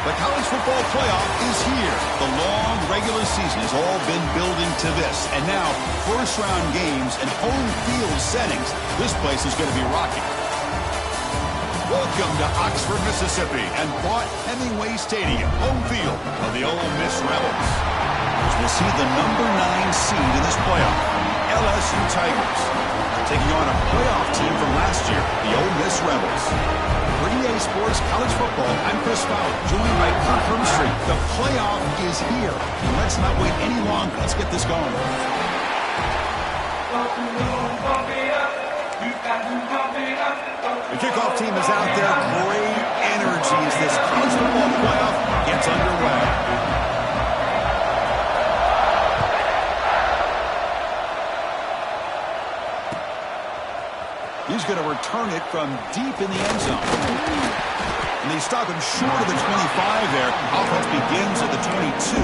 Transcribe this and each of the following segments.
The college football playoff is here. The long regular season has all been building to this. And now, first-round games and home field settings. This place is going to be rocking. Welcome to Oxford, Mississippi, and Vaught-Hemingway Stadium, home field of the Ole Miss Rebels. As we'll see the number 9 seed in this playoff, LSU Tigers, taking on a playoff team from last year, the Ole Miss Rebels. For EA Sports College Football, I'm Chris Fowler, joined by Kirk Herbstreit. The playoff is here. And let's not wait any longer. Let's get this going. The kickoff team is out there. Great energy as this college football playoff gets underway. He's going to return it from deep in the end zone. And they stop him short of the 25 there. Offense begins at the 22.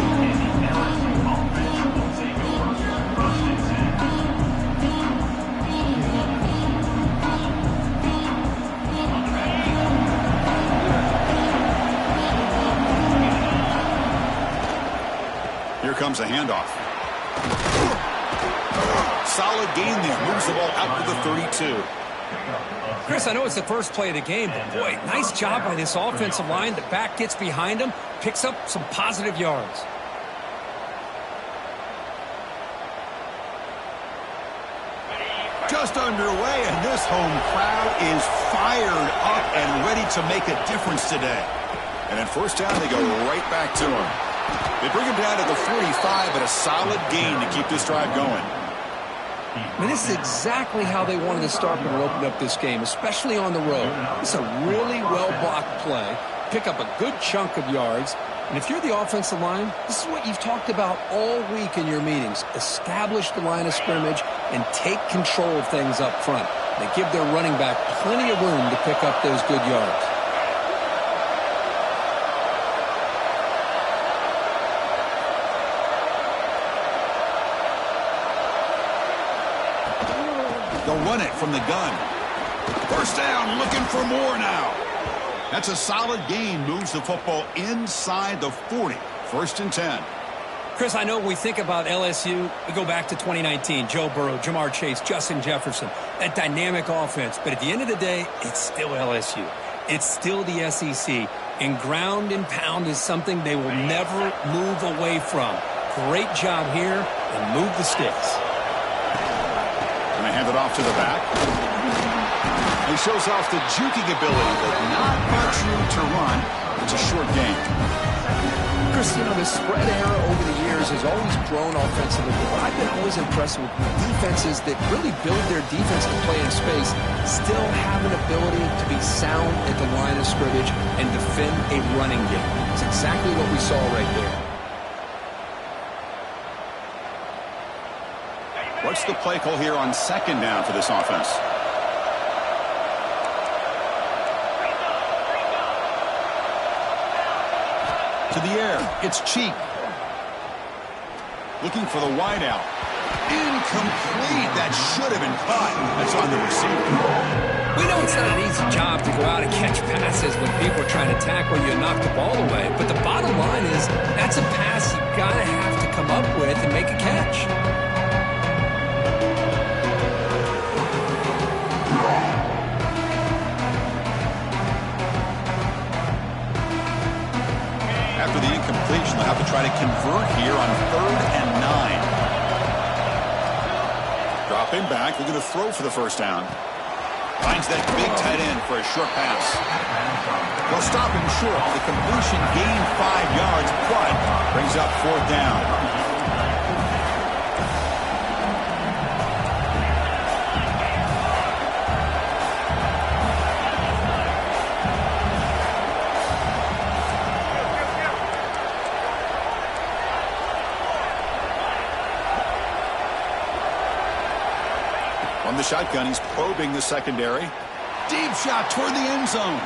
Here comes a handoff. Solid gain there. Moves the ball out to the 32. Chris, I know it's the first play of the game, but boy, nice job by this offensive line. The back gets behind him, picks up some positive yards. Just underway, and this home crowd is fired up and ready to make a difference today. And at first down, they go right back to him. They bring him down to the 45, but a solid gain to keep this drive going. I mean, this is exactly how they wanted to start when we opened up this game, especially on the road. It's a really well-blocked play, pick up a good chunk of yards, and if you're the offensive line, this is what you've talked about all week in your meetings. Establish the line of scrimmage and take control of things up front. They give their running back plenty of room to pick up those good yards. They'll run it from the gun. First down, looking for more now. That's a solid gain. Moves the football inside the 40. First and 10. Chris, I know when we think about LSU, we go back to 2019. Joe Burrow, Jamar Chase, Justin Jefferson. That dynamic offense. But at the end of the day, it's still LSU. It's still the SEC. And ground and pound is something they will never move away from. Great job here, and move the sticks. Going to hand it off to the back. He shows off the juking ability, but not much room to run. It's a short game. Chris, you know, the spread era over the years has always grown offensively, but I've been always impressed with defenses that really build their defensive play in space, still have an ability to be sound at the line of scrimmage and defend a running game. It's exactly what we saw right there. What's the play call here on second down for this offense? To the air, it's Cheek. Looking for the wideout. Incomplete. That should have been caught. That's on the receiver. We know it's not an easy job to go out and catch passes when people are trying to tackle you and knock the ball away. But the bottom line is that's a pass you got to have to come up with and make a catch. After the incompletion, they'll have to try to convert here on 3rd and 9. Dropping back, looking to throw for the first down. Finds that big tight end for a short pass. They'll stop him short. The completion gained 5 yards, but brings up 4th down. From the shotgun, he's probing the secondary. Deep shot toward the end zone.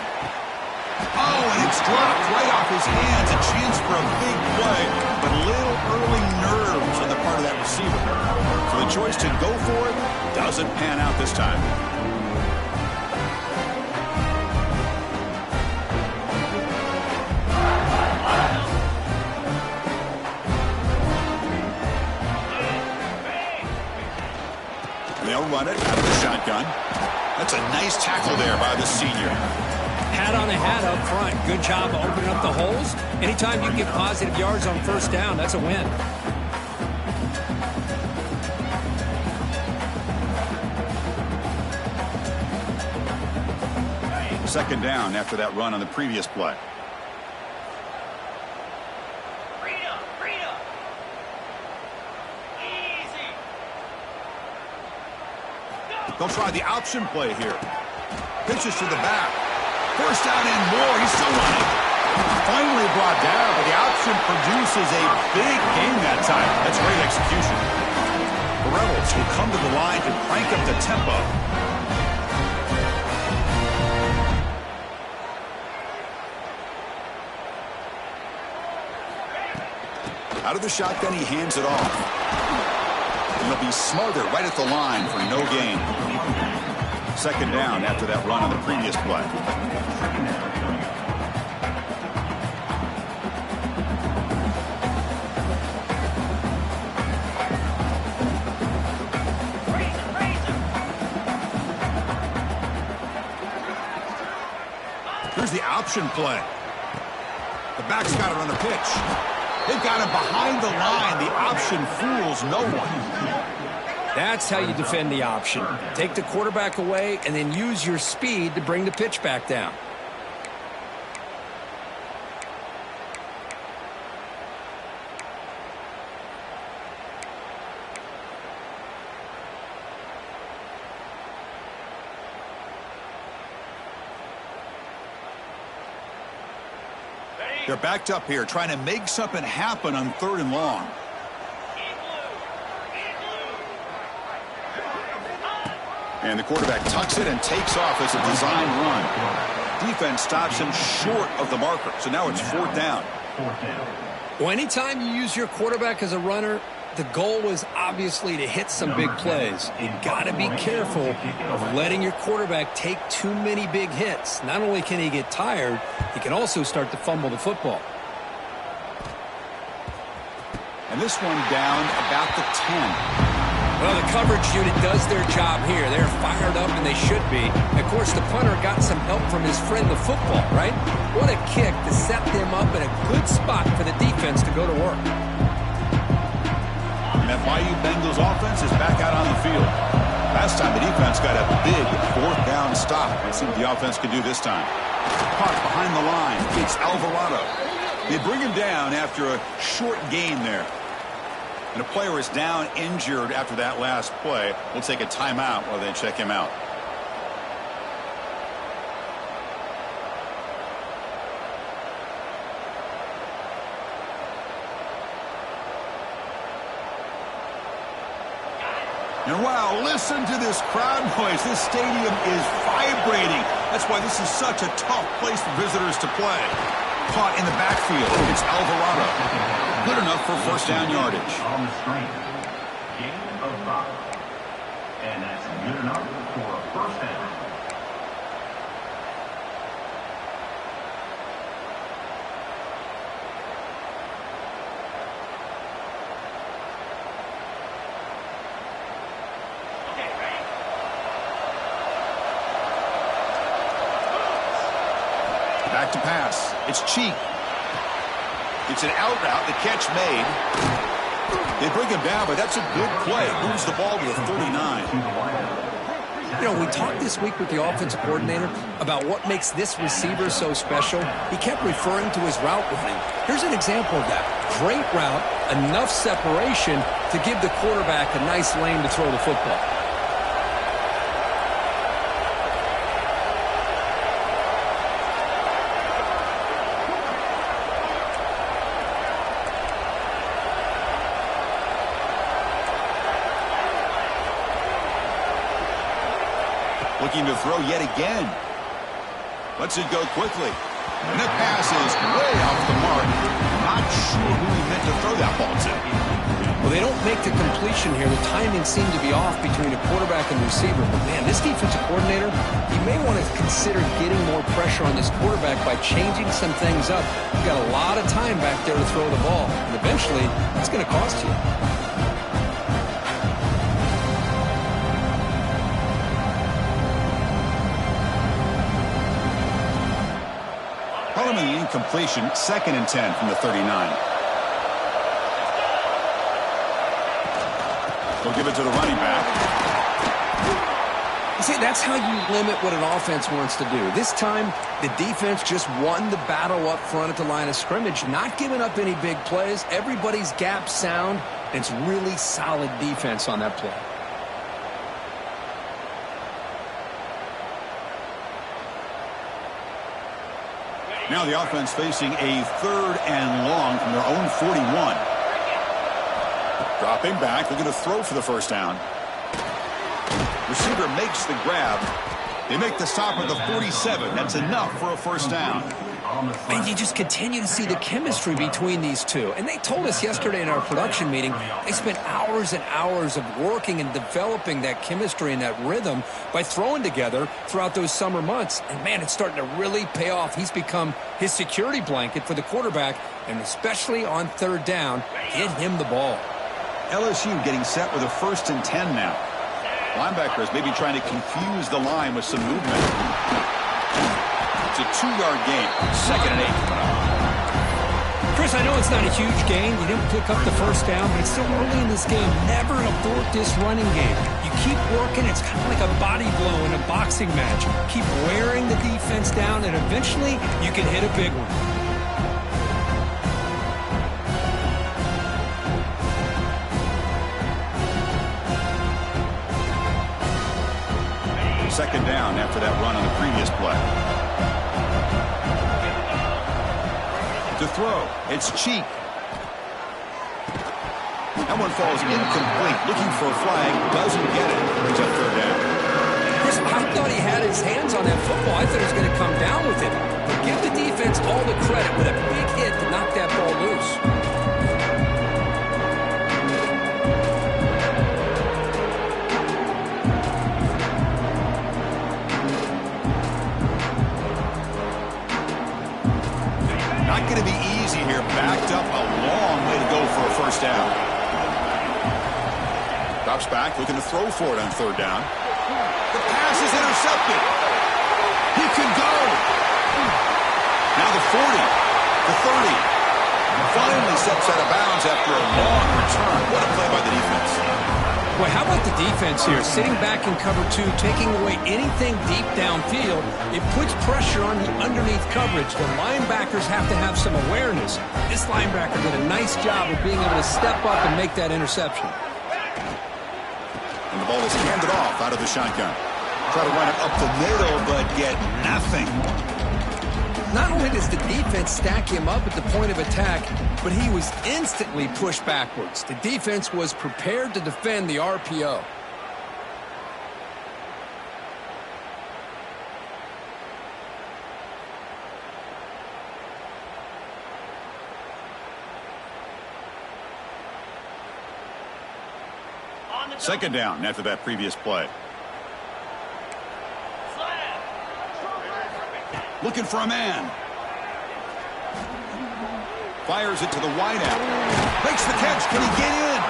Oh, and it's dropped right off his hands. A chance for a big play, but a little early nerves on the part of that receiver. So the choice to go for it doesn't pan out this time. shotgun. That's a nice tackle there by the senior. Hat on a hat up front. Good job opening up the holes. Anytime you get positive yards on first down, that's a win. Second down after that run on the previous play. Easy. They'll try the option play here. Pitches to the back. First down and more. He's still running. Finally brought down, but the option produces a big gain that time. That's great execution. The Rebels will come to the line and crank up the tempo. Out of the shotgun, he hands it off. And he'll be smothered right at the line for no gain. Second down after that run on the previous play. Here's the option play. The back's got it on the pitch. They've got him behind the line. The option fools no one. That's how you defend the option. Take the quarterback away and then use your speed to bring the pitch back down. They're backed up here, trying to make something happen on third and long. And the quarterback tucks it and takes off as a design run. Defense stops him short of the marker, so now it's fourth down. Well, anytime you use your quarterback as a runner, the goal is obviously to hit some big plays. You've got to be careful of letting your quarterback take too many big hits. Not only can he get tired, he can also start to fumble the football. And this one down about the 10. Well, the coverage unit does their job here. They're fired up, and they should be. Of course, the punter got some help from his friend, the football, right? What a kick to set them up in a good spot for the defense to go to work. And that Bayou Bengals offense is back out on the field. Last time the defense got a big fourth down stop. Let's see what the offense can do this time. Caught behind the line. It's Alvarado. They bring him down after a short gain there. And a player is down injured after that last play. We'll take a timeout while they check him out. And wow, listen to this crowd noise. This stadium is vibrating. That's why this is such a tough place for visitors to play. Caught in the backfield. It's Alvarado. Good enough for first down yardage. On the screen. Gain of 5. And that's good enough for a first down. Back to pass. It's Cheek. It's an out route. The catch made. They bring him down, but that's a good play. Moves the ball to the 39. You know, we talked this week with the offensive coordinator about what makes this receiver so special. He kept referring to his route running. Here's an example of that. Great route, enough separation to give the quarterback a nice lane to throw the football. Looking to throw yet again. Lets it go quickly. And that pass is way off the mark. Not sure who he meant to throw that ball to. Well, they don't make the completion here. The timing seemed to be off between a quarterback and receiver. But, man, this defensive coordinator, he may want to consider getting more pressure on this quarterback by changing some things up. You've got a lot of time back there to throw the ball. And eventually, it's going to cost you. Following the incompletion, 2nd and 10 from the 39. They'll give it to the running back. You see, that's how you limit what an offense wants to do. This time, the defense just won the battle up front at the line of scrimmage, not giving up any big plays. Everybody's gap sound. It's really solid defense on that play. Now the offense facing a 3rd and long from their own 41. Dropping back, looking to throw for the first down. Receiver makes the grab. They make the stop at the 47. That's enough for a first down. And you just continue to see the chemistry between these two. And they told us yesterday in our production meeting, they spent hours and hours of working and developing that chemistry and that rhythm by throwing together throughout those summer months. And, man, it's starting to really pay off. He's become his security blanket for the quarterback, and especially on 3rd down, get him the ball. LSU getting set with a 1st and 10 now. Linebackers maybe trying to confuse the line with some movement. It's a 2-yard gain. 2nd and 8 coming up. Chris, I know it's not a huge gain. You didn't pick up the first down, but it's still early in this game. Never abort this running game. You keep working. It's kind of like a body blow in a boxing match. Keep wearing the defense down, and eventually you can hit a big one. 2nd down after that run on the previous play. To throw, it's Cheek. That one falls incomplete. Looking for a flag, doesn't get it. It's a 3rd down. Chris, I thought he had his hands on that football. I thought he was going to come down with it. But give the defense all the credit with a big hit to knock that ball loose. Not going to be easy here. Backed up a long way to go for a first down. Drops back, looking to throw for it on 3rd down. The pass is intercepted. He can go. Now the 40, the 30. Finally steps out of bounds after a long return. What a play by the defense. Well, how about the defense here? Sitting back in cover 2, taking away anything deep downfield. It puts pressure on the underneath coverage. The linebackers have to have some awareness. This linebacker did a nice job of being able to step up and make that interception. And the ball is handed off out of the shotgun. Try to run it up the middle, but get nothing. Not only does the defense stack him up at the point of attack, but he was instantly pushed backwards. The defense was prepared to defend the RPO. Second down after that previous play. Looking for a man. Fires it to the wideout. Makes the catch. Can he get in?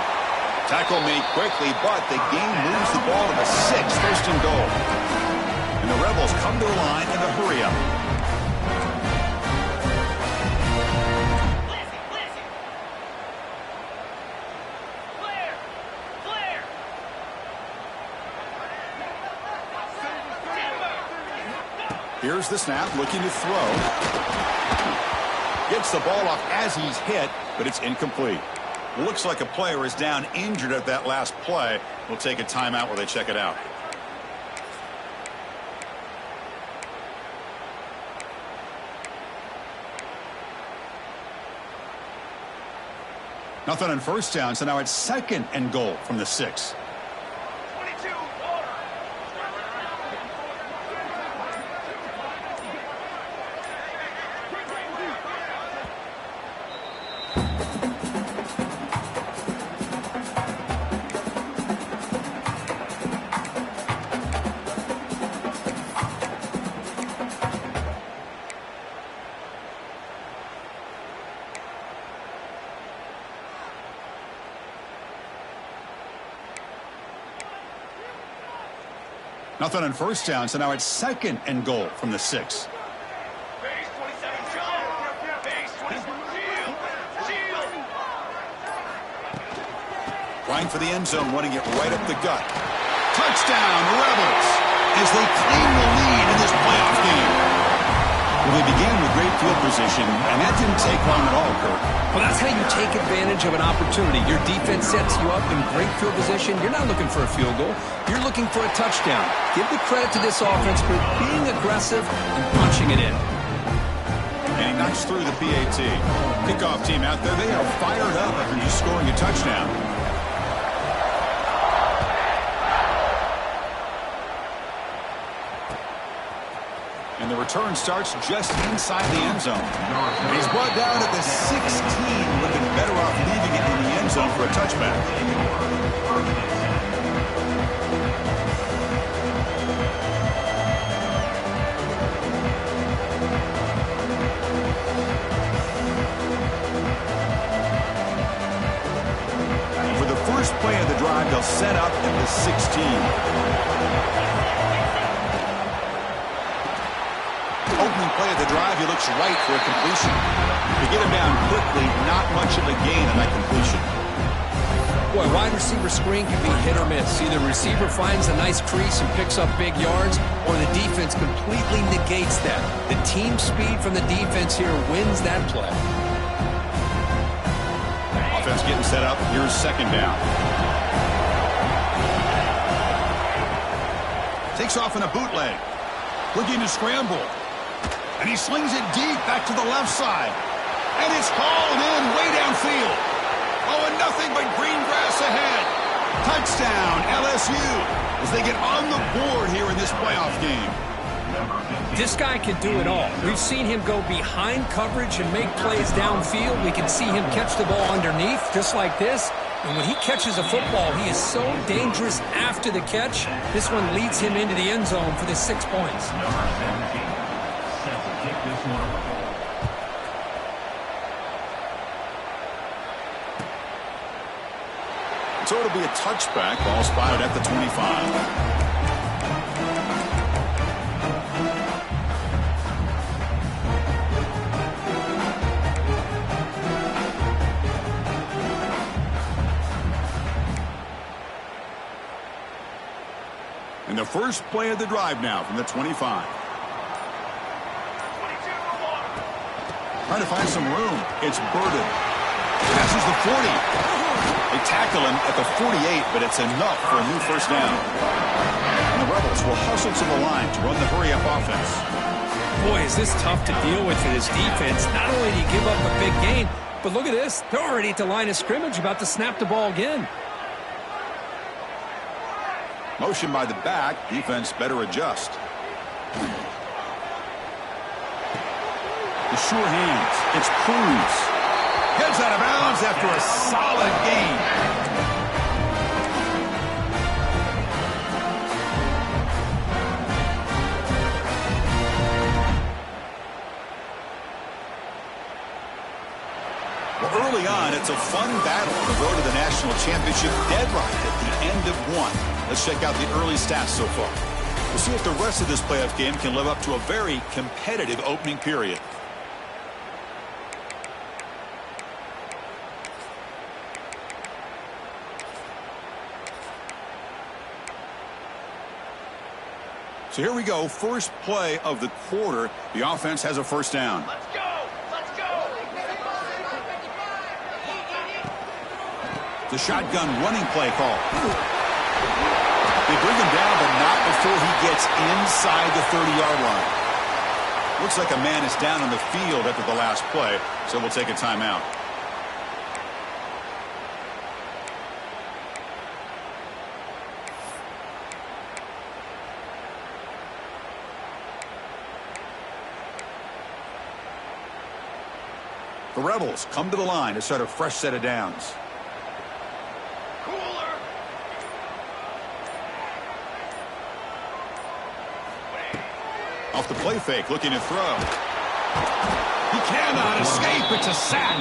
Tackle made quickly, but the game moves the ball to the 6, 1st and goal. And the Rebels come to the line in a hurry-up. Here's the snap, looking to throw. Gets the ball off as he's hit, but it's incomplete. Looks like a player is down injured at that last play. We'll take a timeout while they check it out. Nothing on 1st down, so now it's 2nd and goal from the 6. Nothing on 1st down, so now it's 2nd and goal from the 6. Base 27 shot. trying for the end zone, running it right up the gut. Touchdown, Rebels, as they claim the lead in this playoff game. Well, they began with great field position, and that didn't take long at all, Kurt. Well, that's how you take advantage of an opportunity. Your defense sets you up in great field position. You're not looking for a field goal. You're looking for a touchdown. Give the credit to this offense for being aggressive and punching it in. And he knocks through the PAT. Kickoff team out there, they are fired up after just scoring a touchdown. And the return starts just inside the end zone. He's brought down at the 16, looking better off leaving it in the end zone for a touchback. For the first play of the drive, they'll set up at the 16. Opening play of the drive, he looks right for a completion. To get him down quickly, not much of a gain on that completion. Boy, wide receiver screen can be hit or miss. Either receiver finds a nice crease and picks up big yards, or the defense completely negates that. The team speed from the defense here wins that play. Offense getting set up. Here's second down. Takes off in a bootleg. Looking to scramble. And he slings it deep back to the left side. And it's hauled in way downfield. Oh, and nothing but green grass ahead. Touchdown, LSU, as they get on the board here in this playoff game. This guy can do it all. We've seen him go behind coverage and make plays downfield. We can see him catch the ball underneath, just like this. And when he catches a football, he is so dangerous after the catch. This one leads him into the end zone for the 6 points. So it'll be a touchback. Ball spotted at the 25. And the first play of the drive now from the 25. Trying to find some room. It's Burden. Passes the 40. They tackle him at the 48, but it's enough for a new first down. And the Rebels will hustle to the line to run the hurry-up offense. Boy, is this tough to deal with for this defense. Not only do you give up a big gain, but look at this. They're already at the line of scrimmage, about to snap the ball again. Motion by the back. Defense better adjust. The sure hands. It's Cruz. Heads out of bounds after a solid gain. Well, early on, it's a fun battle on the road to the national championship, deadlocked at the end of one. Let's check out the early stats so far. We'll see if the rest of this playoff game can live up to a very competitive opening period. So here we go. First play of the quarter. The offense has a first down. Let's go! Let's go! The shotgun running play call. They bring him down, but not before he gets inside the 30-yard line. Looks like a man is down on the field after the last play, so we'll take a timeout. The Rebels come to the line to start a fresh set of downs. Cooler! Off the play fake, looking to throw. He cannot escape. It's a sack.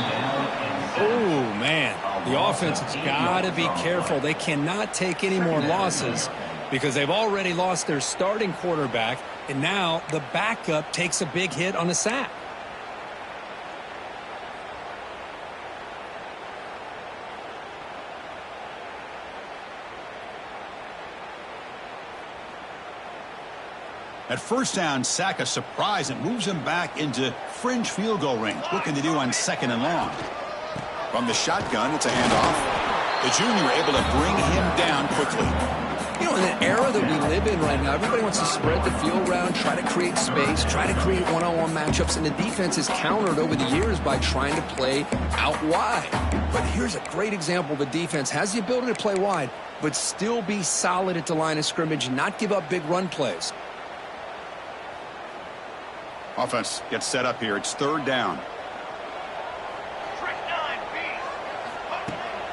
Oh, man. The offense has got to be careful. They cannot take any more losses because they've already lost their starting quarterback, and now the backup takes a big hit on a sack. At first down, sack a surprise and moves him back into fringe field goal range. Looking to do on 2nd and long. From the shotgun, it's a handoff. The junior able to bring him down quickly. You know, in an era that we live in right now, everybody wants to spread the field around, try to create space, try to create one-on-one matchups, and the defense is countered over the years by trying to play out wide. But here's a great example. The defense has the ability to play wide, but still be solid at the line of scrimmage and not give up big run plays. Offense gets set up here. It's 3rd down.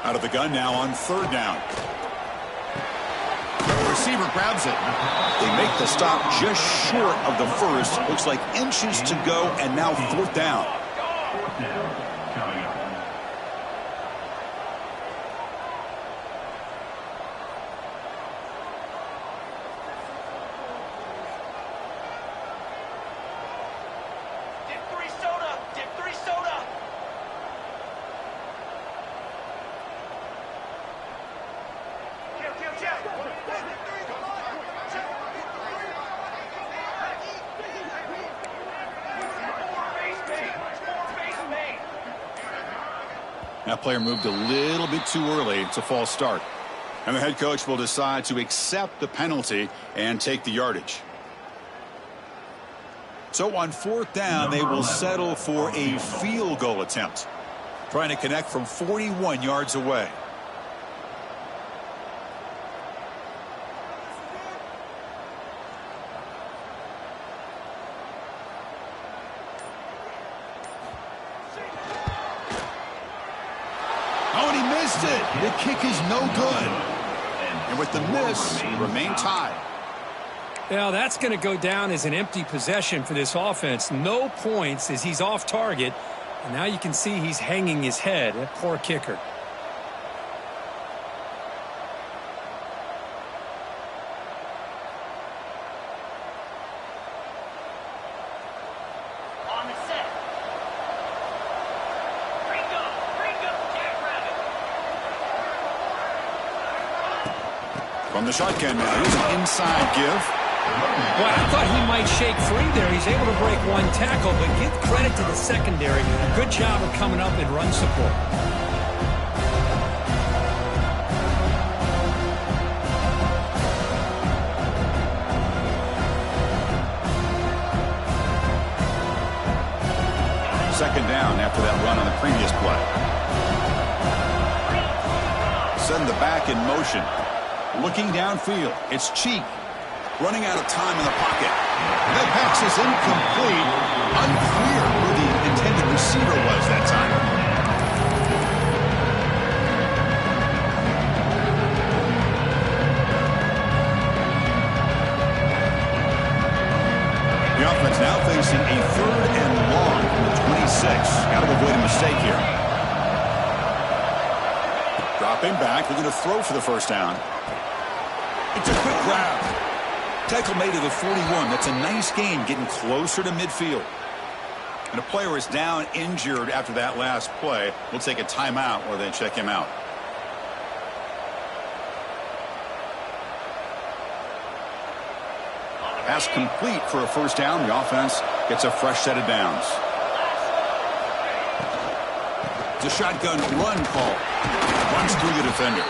Out of the gun now on 3rd down. The receiver grabs it. They make the stop just short of the first. Looks like inches to go, and now 4th down. 4th down coming up. That player moved a little bit too early. It's a false start. And the head coach will decide to accept the penalty and take the yardage. So on 4th down, they will settle for a field goal attempt. Trying to connect from 41 yards away. Oh, and he missed it. The kick is no good. And with the miss, remain tied. Now that's going to go down as an empty possession for this offense. No points as he's off target. And now you can see he's hanging his head. That poor kicker. On the set. Bring up, Jackrabbit. From the shotgun now, here's an inside give. Boy, I thought he might shake free there. He's able to break one tackle, but give credit to the secondary. Good job of coming up in run support. Second down after that run on the previous play. Send the back in motion. Looking downfield. It's Cheek. Running out of time in the pocket. That pass is incomplete. Unclear who the intended receiver was that time. The offense now facing a 3rd and long from the 26. Got to avoid a mistake here. Dropping back. They're going to throw for the 1st down. It's a quick grab. Tackle made to the 41. That's a nice gain, getting closer to midfield. And a player is down injured after that last play. We'll take a timeout while they check him out. Pass complete for a 1st down. The offense gets a fresh set of downs. It's a shotgun run call. Runs through the defender.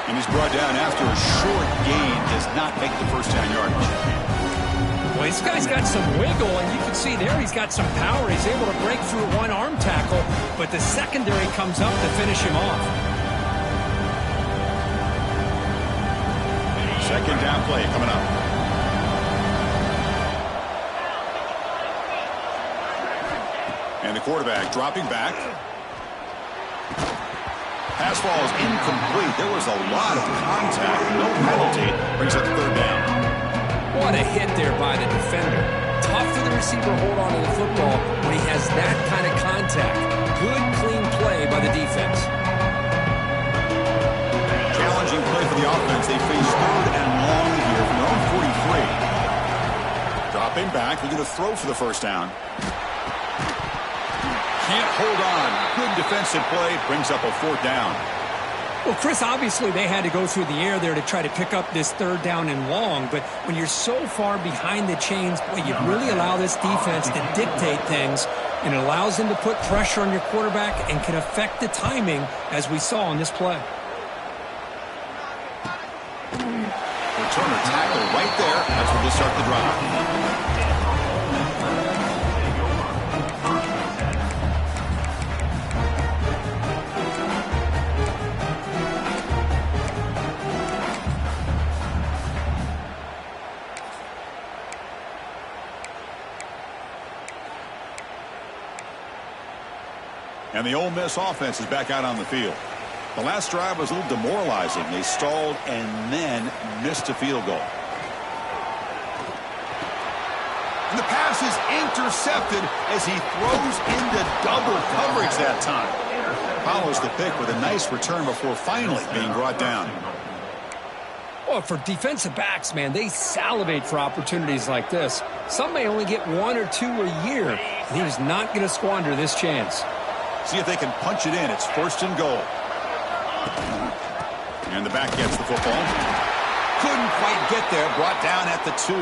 And he's brought down after a short gain. Does not make the 1st down yardage. Well, this guy's got some wiggle, and you can see there he's got some power. He's able to break through one arm tackle, but the secondary comes up to finish him off. Second down play coming up. And the quarterback dropping back. Pass falls incomplete. There was a lot of contact. No penalty. Brings up 3rd down. What a hit there by the defender. Tough for the receiver to hold on to the football when he has that kind of contact. Good, clean play by the defense. Challenging play for the offense. They face 3rd and long here from their own 43. Dropping back. They're going to throw for the 1st down. Can't hold on. Good defensive play. Brings up a 4th down. Well, Chris, obviously they had to go through the air there to try to pick up this third down and long, but when you're so far behind the chains, boy, you really allow this defense to dictate things, and it allows them to put pressure on your quarterback and can affect the timing, as we saw on this play. Returner tackle right there. That's where they start the drive. And the Ole Miss offense is back out on the field. The last drive was a little demoralizing. They stalled and then missed a field goal. And the pass is intercepted as he throws into double coverage that time. Follows the pick with a nice return before finally being brought down. Well, for defensive backs, man, they salivate for opportunities like this. Some may only get one or two a year, and he was not going to squander this chance. See if they can punch it in. It's 1st and goal. And the back gets the football. Couldn't quite get there. Brought down at the 2.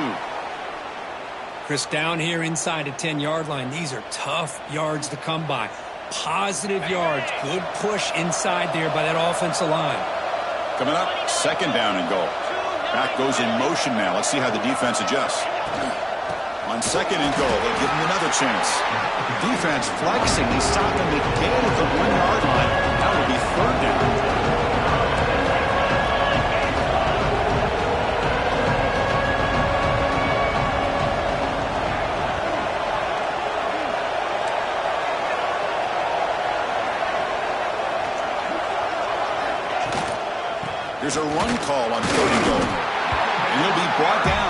Chris, down here inside the 10-yard line, these are tough yards to come by. Positive yards. Good push inside there by that offensive line. Coming up, 2nd down and goal. Back goes in motion now. Let's see how the defense adjusts. On 2nd and goal, they'll give him another chance. Defense flexing. They stop him again at the 1-yard line. That will be 3rd down. There's a run call on 3rd and goal. And he'll be brought down.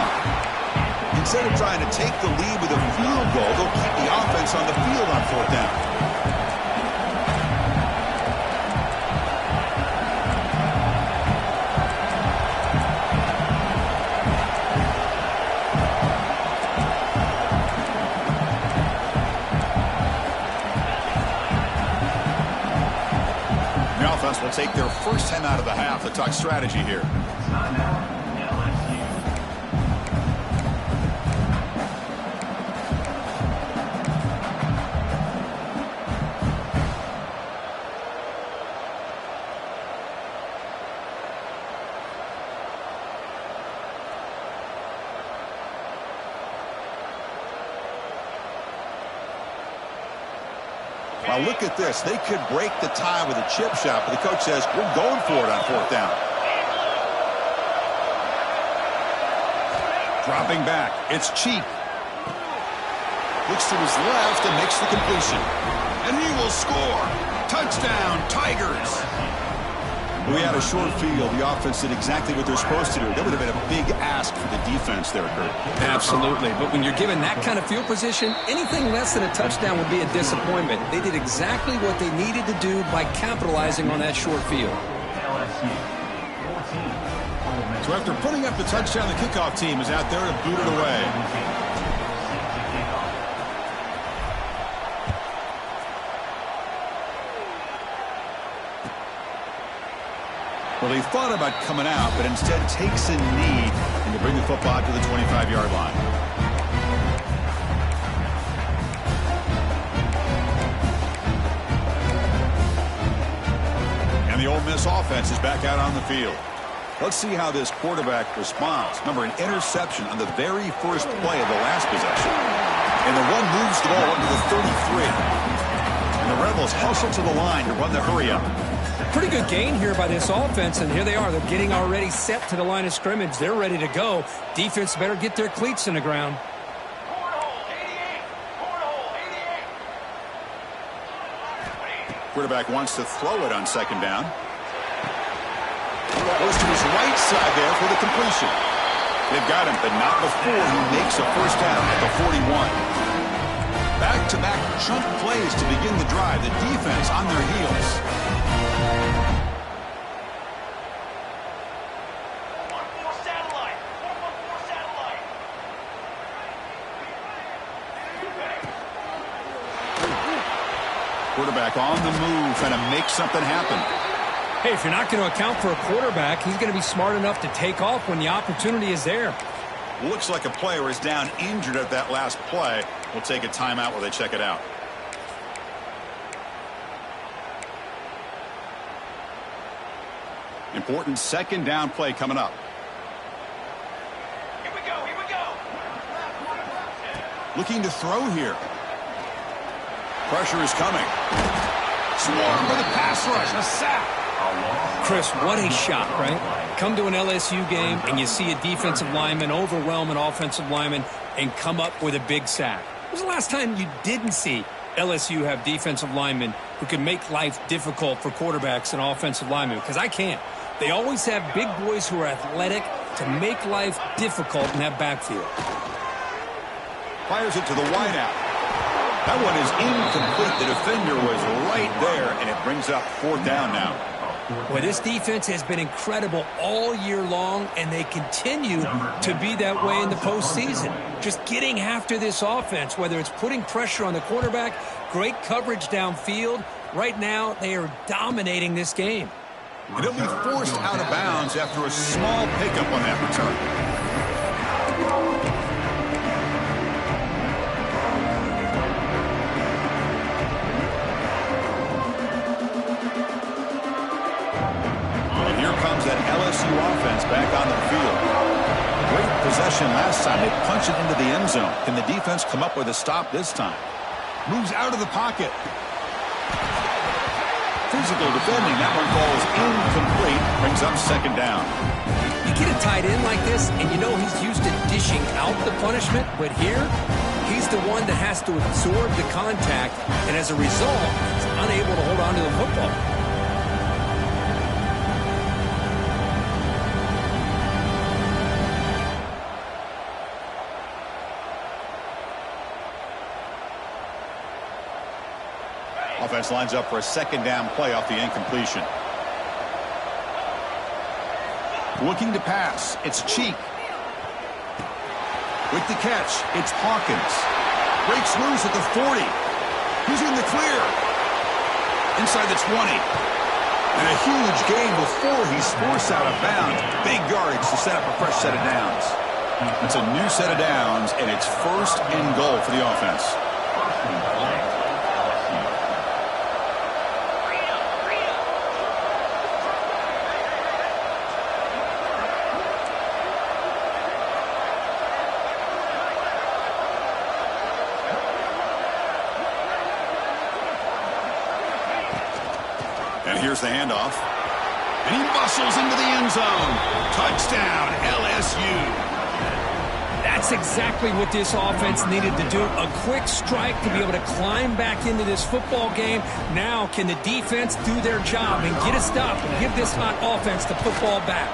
Instead of trying to take the lead with a field goal, they'll keep the offense on the field on 4th down. The offense will take their first time out of the half. The talk strategy here. Now look at this. They could break the tie with a chip shot, but the coach says, we're going for it on 4th down. Dropping back. It's Cheek. Looks to his left and makes the completion. And he will score. Touchdown, Tigers. We had a short field. The offense did exactly what they're supposed to do. That would have been a big ask for the defense there, Kurt. Absolutely. But when you're given that kind of field position, anything less than a touchdown would be a disappointment. They did exactly what they needed to do by capitalizing on that short field. So after putting up the touchdown, the kickoff team is out there to boot it away. Well, he thought about coming out, but instead takes a knee and to bring the football to the 25-yard line. And the Ole Miss offense is back out on the field. Let's see how this quarterback responds. Remember, an interception on the very first play of the last possession. And the run moves the ball up to the 33. And the Rebels hustle to the line to run the hurry-up. Pretty good gain here by this offense, and here they are. They're getting already set to the line of scrimmage. They're ready to go. Defense better get their cleats in the ground. Quarterback wants to throw it on 2nd down. Goes to his right side there for the completion. They've got him, but not before he makes a 1st down at the 41. Back-to-back chunk plays to begin the drive. The defense on their heels. Quarterback on the move, trying to make something happen. Hey, if you're not going to account for a quarterback, he's going to be smart enough to take off when the opportunity is there. Looks like a player is down injured at that last play. We'll take a timeout while they check it out. Important second down play coming up. Here we go, here we go. Looking to throw here. Pressure is coming. Swarm with a pass rush. A sack. Chris, what a shot, right? Come to an LSU game and you see a defensive lineman overwhelm an offensive lineman and come up with a big sack. When was the last time you didn't see LSU have defensive linemen who can make life difficult for quarterbacks and offensive linemen? Because I can't. They always have big boys who are athletic to make life difficult in that backfield. Fires it to the wideout. That one is incomplete. The defender was right there, and it brings up fourth down now. Well, this defense has been incredible all year long, and they continue to be that way in the postseason. Just getting after this offense, whether it's putting pressure on the quarterback, great coverage downfield. Right now, they are dominating this game. And he'll be forced out of bounds after a small pickup on that return. And here comes that LSU offense back on the field. Great possession last time. They punch it into the end zone. Can the defense come up with a stop this time? Moves out of the pocket. Physical defending. That one falls incomplete. Brings up second down. You get a tight end like this, and you know he's used to dishing out the punishment, but here, he's the one that has to absorb the contact, and as a result, he's unable to hold on to the football. Offense lines up for a second down play off the incompletion. Looking to pass. It's Cheek. With the catch, it's Hawkins. Breaks loose at the 40. He's in the clear. Inside the 20. And a huge gain before he's forced out of bounds. Big yardage to set up a fresh set of downs. It's a new set of downs, and it's first and goal for the offense. And here's the handoff. And he muscles into the end zone. Touchdown, LSU. That's exactly what this offense needed to do. A quick strike to be able to climb back into this football game. Now can the defense do their job and get a stop and give this hot offense the football back?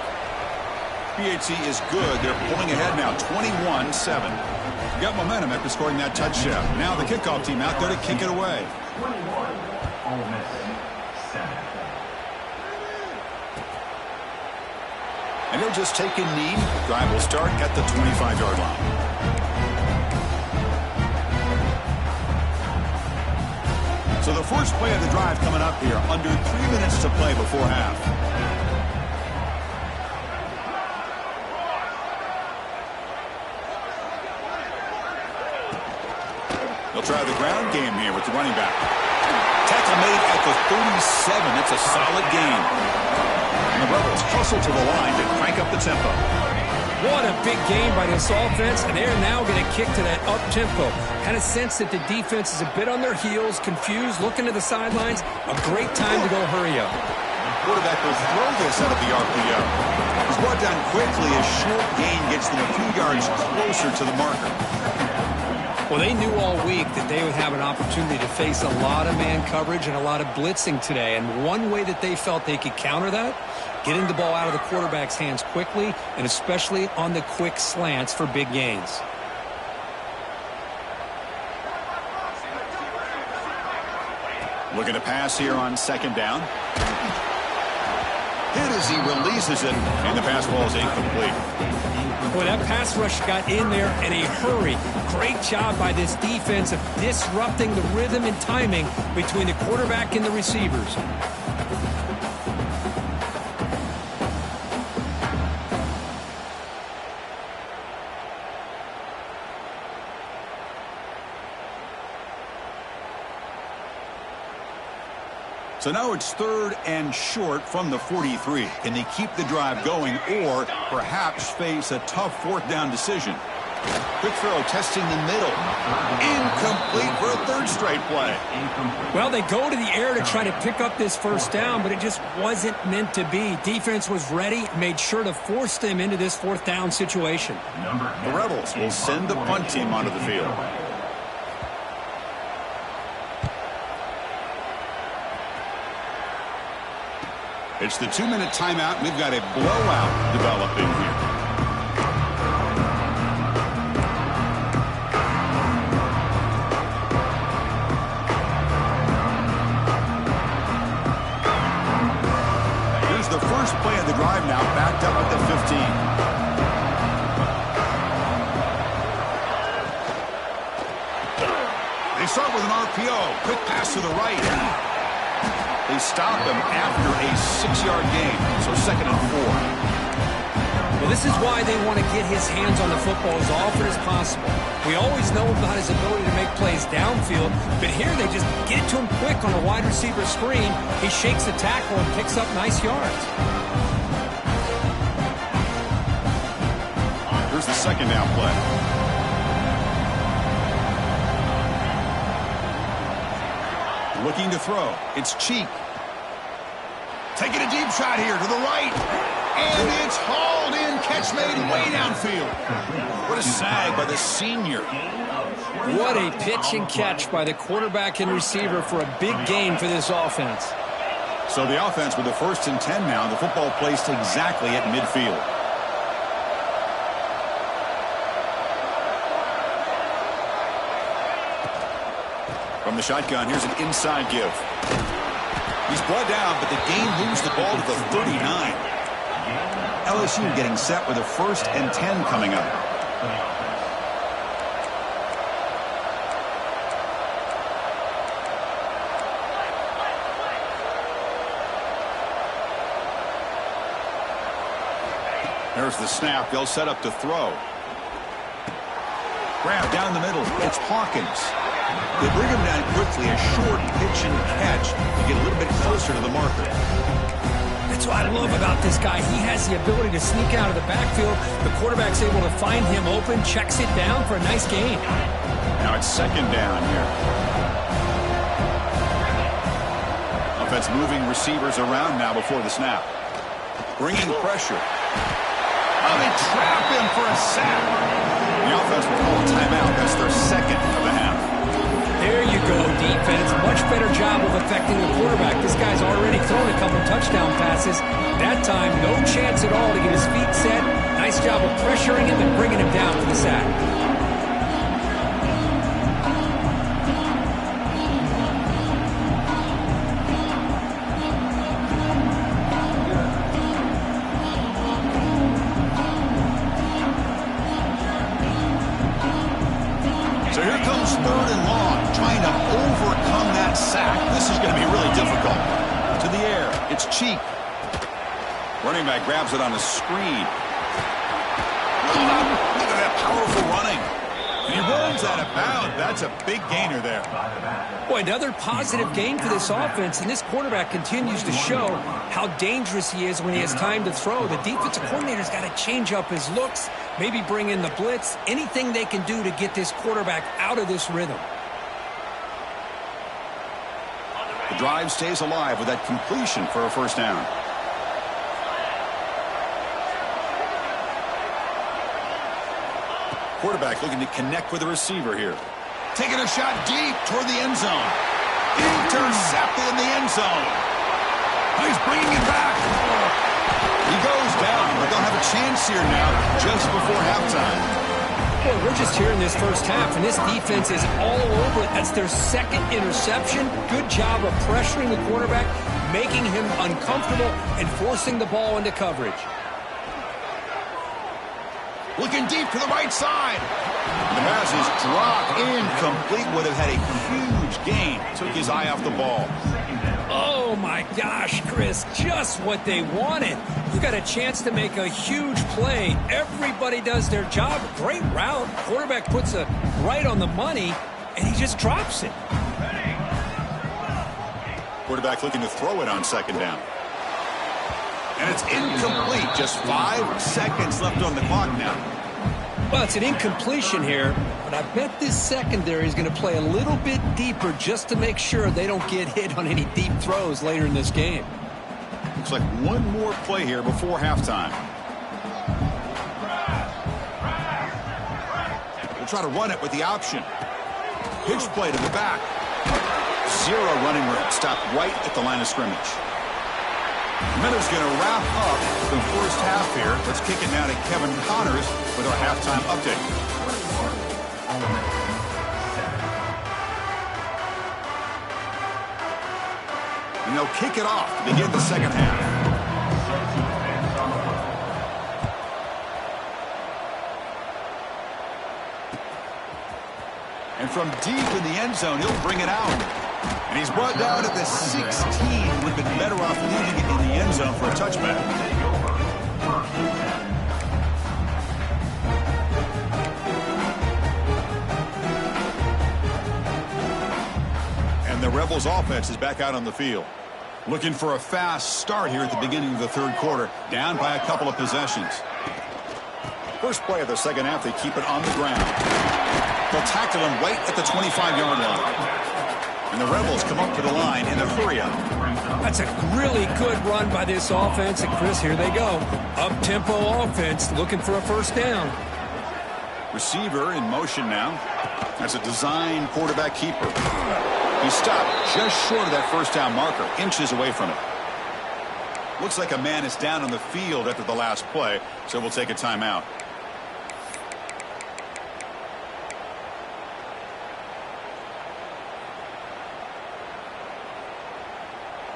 PHC is good. They're pulling ahead now, 21-7. Got momentum after scoring that touchdown. Now the kickoff team out there to kick it away. 21, Ole Miss 7. And he'll just take a knee. Drive will start at the 25-yard line. So the first play of the drive coming up here. Under 3 minutes to play before half. They'll try the ground game here with the running back. Tackle made at the 37. That's a solid gain. And the Rebels hustle to the line to crank up the tempo. What a big game by this offense, and they're now going to kick to that up-tempo. Kind of sense that the defense is a bit on their heels, confused, looking to the sidelines. A great time to go hurry up. Quarterback will throw this out of the RPO. He's brought down quickly. A short gain gets them a few yards closer to the marker. Well, they knew all week that they would have an opportunity to face a lot of man coverage and a lot of blitzing today. And one way that they felt they could counter that, getting the ball out of the quarterback's hands quickly, and especially on the quick slants for big gains. Looking to pass here on second down. Hit as he releases it, and the pass ball is incomplete. Boy, that pass rush got in there in a hurry. Great job by this defense of disrupting the rhythm and timing between the quarterback and the receivers. So now it's 3rd and short from the 43. Can they keep the drive going or perhaps face a tough 4th down decision? Quick throw, testing the middle. Incomplete for a 3rd straight play. Well, they go to the air to try to pick up this 1st down, but it just wasn't meant to be. Defense was ready, made sure to force them into this 4th down situation. The Rebels will send the punt team onto the field. It's the 2-minute timeout. We've got a blowout developing here. Here's the first play of the drive now, backed up at the 15. They start with an RPO. Quick pass to the right. They stop him after a 6-yard gain, so 2nd and 4. Well, this is why they want to get his hands on the football as often as possible. We always know about his ability to make plays downfield, but here they just get it to him quick on a wide receiver screen. He shakes the tackle and picks up nice yards. Here's the 2nd down play. Looking to throw. It's Cheek. Taking a deep shot here to the right. And it's hauled in. Catch made way downfield. What a sag by the senior. What a pitch and catch by the quarterback and receiver for a big gain for this offense. So the offense with the 1st and 10 now. The football placed exactly at midfield. From the shotgun, here's an inside give. He's brought down, but the game moves the ball to the 39. LSU getting set with a 1st and 10 coming up. There's the snap. They'll set up to throw. Grab down the middle. It's Hawkins. They bring him down quickly, a short pitch and catch to get a little bit closer to the marker. That's what I love about this guy. He has the ability to sneak out of the backfield. The quarterback's able to find him open, checks it down for a nice gain. Now it's 2nd down here. Offense moving receivers around now before the snap. Bringing pressure. Oh, they trap him for a sack. The offense will call a timeout. That's their 2nd of the half. There you go, defense. Much better job of affecting the quarterback. This guy's already thrown a couple touchdown passes. That time, no chance at all to get his feet set. Nice job of pressuring him and bringing him down for the sack. So here comes 3rd and long, trying to overcome that sack. This is going to be really difficult. To the air, it's Cheek. Running back grabs it on a screen. Look at that powerful running. And he runs out of bounds. That's a big gainer there. Boy, another positive gain for this offense, and this quarterback continues to show how dangerous he is when he has time to throw. The defensive coordinator's got to change up his looks, maybe bring in the blitz, anything they can do to get this quarterback out of this rhythm. The drive stays alive with that completion for a 1st down. Quarterback looking to connect with the receiver here. Taking a shot deep toward the end zone. Intercepted in the end zone. He's bringing it back. He goes down, but they'll have a chance here now just before halftime. Boy, we're just here in this 1st half, and this defense is all over it. That's their 2nd interception. Good job of pressuring the quarterback, making him uncomfortable, and forcing the ball into coverage. Looking deep to the right side. The pass is dropped incomplete. Would have had a huge gain. Took his eye off the ball. Oh, my gosh, Chris. Just what they wanted. You got a chance to make a huge play. Everybody does their job. Great route. Quarterback puts it right on the money, and he just drops it. Quarterback looking to throw it on second down. And it's incomplete. Just 5 seconds left on the clock now. Well, it's an incompletion here, but I bet this secondary is going to play a little bit deeper just to make sure they don't get hit on any deep throws later in this game. Looks like one more play here before halftime. We'll try to run it with the option. Pitch play to the back. 0 running room. Stopped right at the line of scrimmage. Miller's going to wrap up the first half here. Let's kick it now to Kevin Connors with our halftime update. And they'll kick it off to begin the second half. And from deep in the end zone, he'll bring it out. And he's brought down at the 16. Would have been better off leaving it in the end zone for a touchback. And the Rebels offense is back out on the field. Looking for a fast start here at the beginning of the third quarter. Down by a couple of possessions. First play of the second half, they keep it on the ground. They'll tackle him right at the 25-yard line. And the Rebels come up to the line in a hurry-up. That's a really good run by this offense. And, Chris, here they go. Up-tempo offense looking for a first down. Receiver in motion now. That's a design quarterback keeper. He stopped just short of that first down marker, inches away from it. Looks like a man is down on the field after the last play, so we'll take a timeout.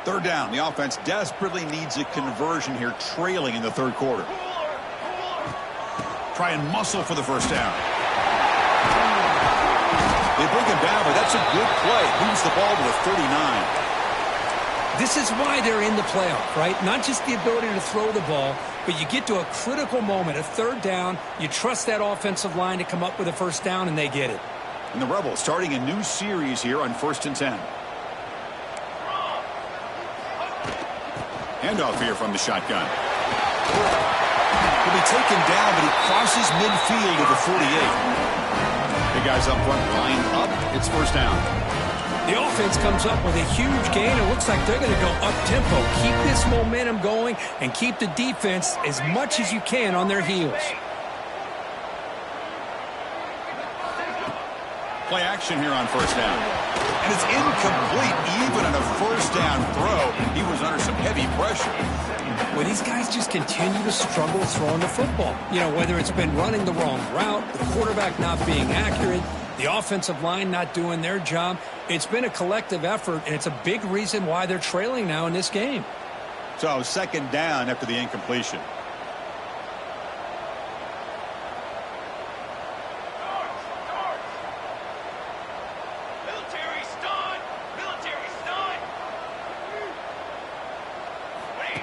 Third down. The offense desperately needs a conversion here, trailing in the third quarter. Try and muscle for the first down. They bring him down, but that's a good play. Moves the ball to the 39. This is why they're in the playoff, right? Not just the ability to throw the ball, but you get to a critical moment, a third down. You trust that offensive line to come up with a first down, and they get it. And the Rebels starting a new series here on 1st and 10. Handoff here from the shotgun. He'll be taken down, but he crosses midfield at the 48. The guys up front line up. It's first down. The offense comes up with a huge gain. It looks like they're going to go up-tempo. Keep this momentum going and keep the defense as much as you can on their heels. Play action here on first down. And it's incomplete. Even on a first down throw, he was under some heavy pressure. Well, these guys just continue to struggle throwing the football. You know, whether it's been running the wrong route, the quarterback not being accurate, the offensive line not doing their job. It's been a collective effort, and it's a big reason why they're trailing now in this game. So second down after the incompletion.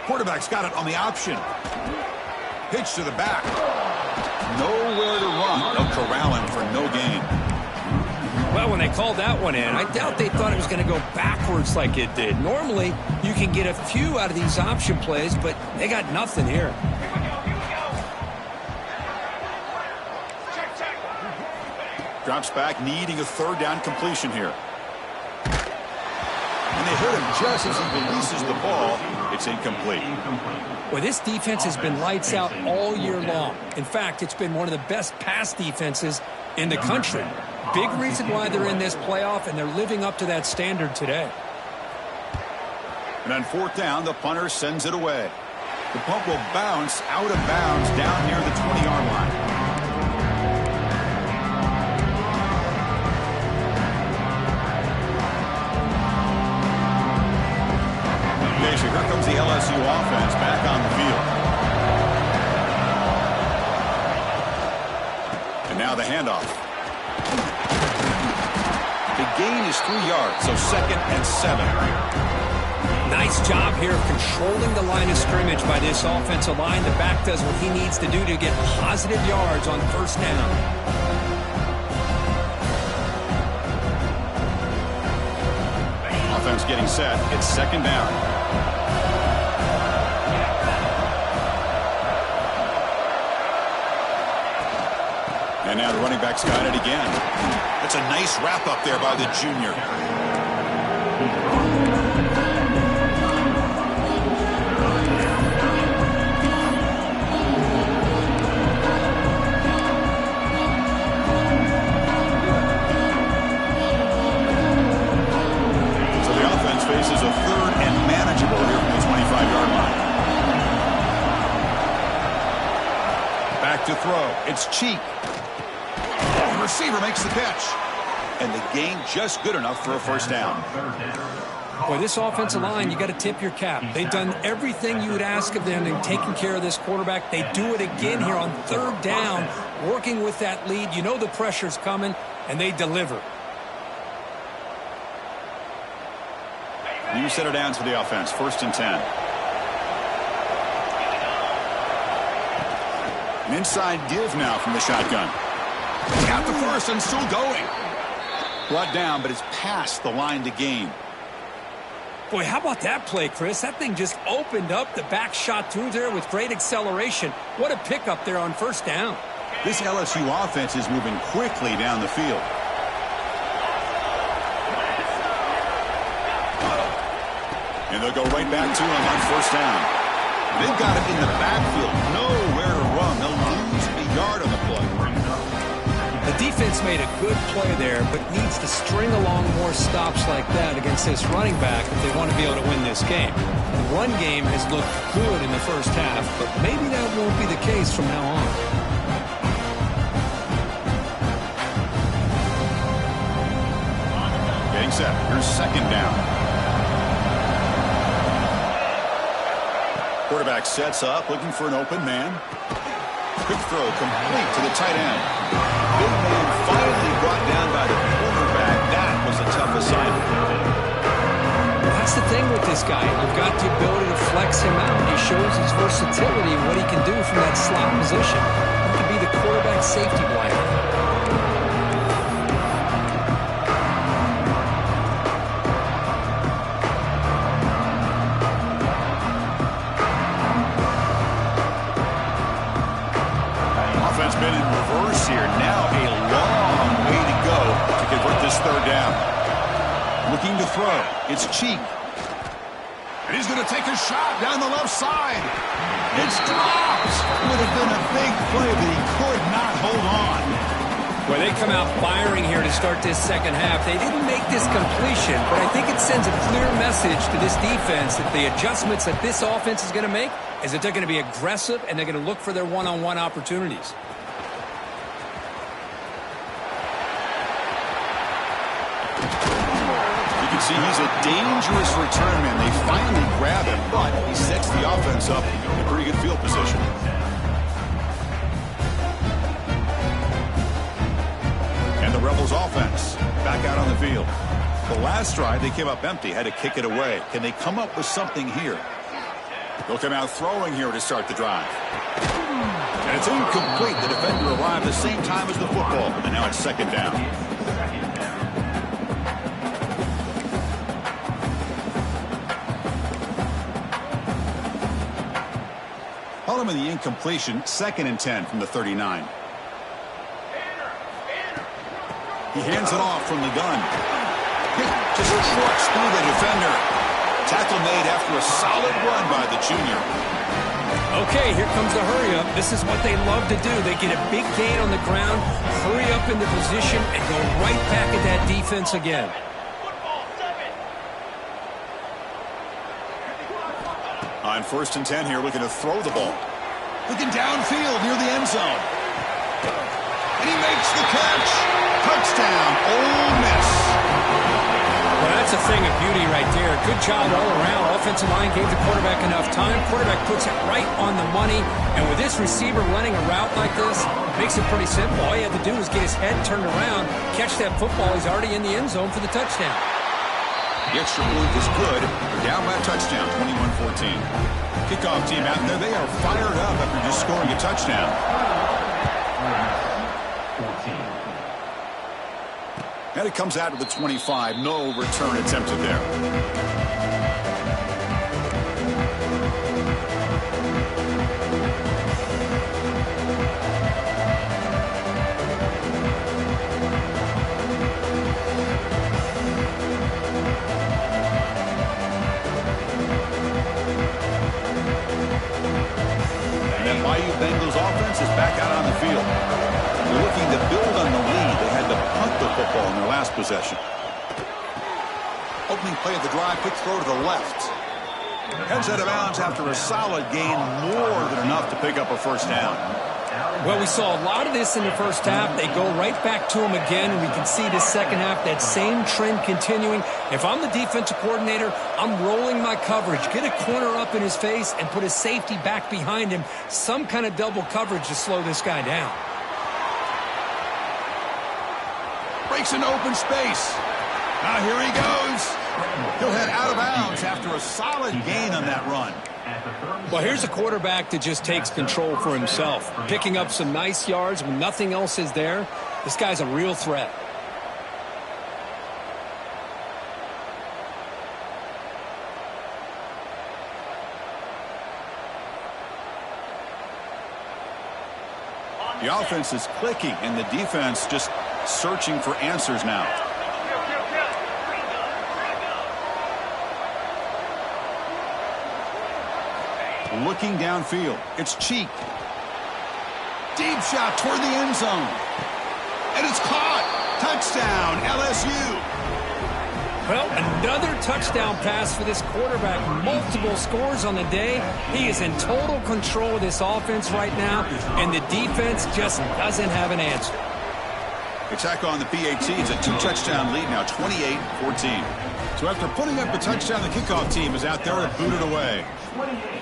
Quarterback's got it on the option. Pitch to the back. Nowhere to run. They'll corral him for no gain. Well, when they called that one in, I doubt they thought it was going to go backwards like it did. Normally, you can get a few out of these option plays, but they got nothing here. Drops back, needing a third down completion here. And they hit him just as he releases the ball. It's incomplete. Well, this defense has been lights out all year long. In fact, it's been one of the best pass defenses in the country. Big reason why they're in this playoff, and they're living up to that standard today. And on fourth down, the punter sends it away. The punt will bounce out of bounds down near the 20-yard line. So here comes the LSU offense back on the field. And now the handoff. The gain is 3 yards, so 2nd and 7. Nice job here of controlling the line of scrimmage by this offensive line. The back does what he needs to do to get positive yards on first down. offense getting set. It's second down. And now the running back's got it again. That's a nice wrap up there by the junior. Faces a third and manageable here from the 25-yard line. Back to throw. It's Cheek. The receiver makes the catch. And the gain just good enough for a first down. Boy, this offensive line, you got to tip your cap. They've done everything you would ask of them in taking care of this quarterback. They do it again here on third down, working with that lead. You know the pressure's coming, and they deliver. New set of downs for the offense. 1st and 10. An inside give now from the shotgun. Got the first and still going. Brought down, but it's past the line to gain. Boy, how about that play, Chris? That thing just opened up. The back shot through there with great acceleration. What a pickup there on first down. This LSU offense is moving quickly down the field. And they'll go right back to him on first down. They've got him in the backfield. Nowhere to run. They'll lose a yard on the play. The defense made a good play there, but needs to string along more stops like that against this running back if they want to be able to win this game. The run game has looked good in the first half, but maybe that won't be the case from now on. Getting set. Here's second down. Quarterback sets up, looking for an open man. Quick throw, complete to the tight end. Big man finally brought down by the quarterback. That was a tough assignment. Well, that's the thing with this guy. You've got the ability to flex him out. He shows his versatility and what he can do from that slot position. He could be the quarterback safety blanket. Been in reverse here. Now a long way to go to convert this third down. Looking to throw. It's Cheek. And he's going to take a shot down the left side. It's dropped. Would have been a big play, but he could not hold on. Well, they come out firing here to start this second half. They didn't make this completion, but I think it sends a clear message to this defense that the adjustments that this offense is going to make is that they're going to be aggressive and they're going to look for their one-on-one opportunities. See, he's a dangerous return man. They finally grab him, but he sets the offense up in a pretty good field position. And the Rebels offense back out on the field. The last drive, they came up empty, had to kick it away. Can they come up with something here? They'll come out throwing here to start the drive. And it's incomplete. The defender arrived the same time as the football, and now it's second down. Him in the incompletion, 2nd and 10 from the 39. He hands it off from the gun. Just trucks through the defender. Tackle made after a solid run by the junior. Okay, here comes the hurry up. This is what they love to do. They get a big gain on the ground, hurry up into position, and go right back at that defense again. On 1st and 10 here, looking to throw the ball. Looking downfield near the end zone. And he makes the catch. Touchdown, Ole Miss. Well, that's a thing of beauty right there. Good job all around. Offensive line gave the quarterback enough time. Quarterback puts it right on the money. And with this receiver running a route like this, it makes it pretty simple. All you have to do is get his head turned around, catch that football. He's already in the end zone for the touchdown. The extra point is good. They're down by a touchdown, 21-14. Kickoff team out there. They are fired up after just scoring a touchdown. And it comes out to the 25. No return attempted there. Bengals offense is back out on the field. They're looking to build on the lead. They had to punt the football in their last possession. Opening play of the drive, quick throw to the left. Heads out of bounds after a solid gain, more than enough to pick up a first down. Well, we saw a lot of this in the first half. They go right back to him again, and we can see the second half, that same trend continuing. If I'm the defensive coordinator, I'm rolling my coverage. Get a corner up in his face and put a safety back behind him. Some kind of double coverage to slow this guy down. Breaks into open space. Now here he goes. He'll head out of bounds after a solid gain on that run. Well, here's a quarterback that just takes control for himself, picking up some nice yards when nothing else is there. This guy's a real threat. The offense is clicking, and the defense just searching for answers now. Looking downfield. It's Cheek. Deep shot toward the end zone. And it's caught. Touchdown, LSU. Well, another touchdown pass for this quarterback. Multiple scores on the day. He is in total control of this offense right now, and the defense just doesn't have an answer. Attack on the PAT. It's a two-touchdown lead now, 28-14. So after putting up the touchdown, the kickoff team is out there to boot it away. 28,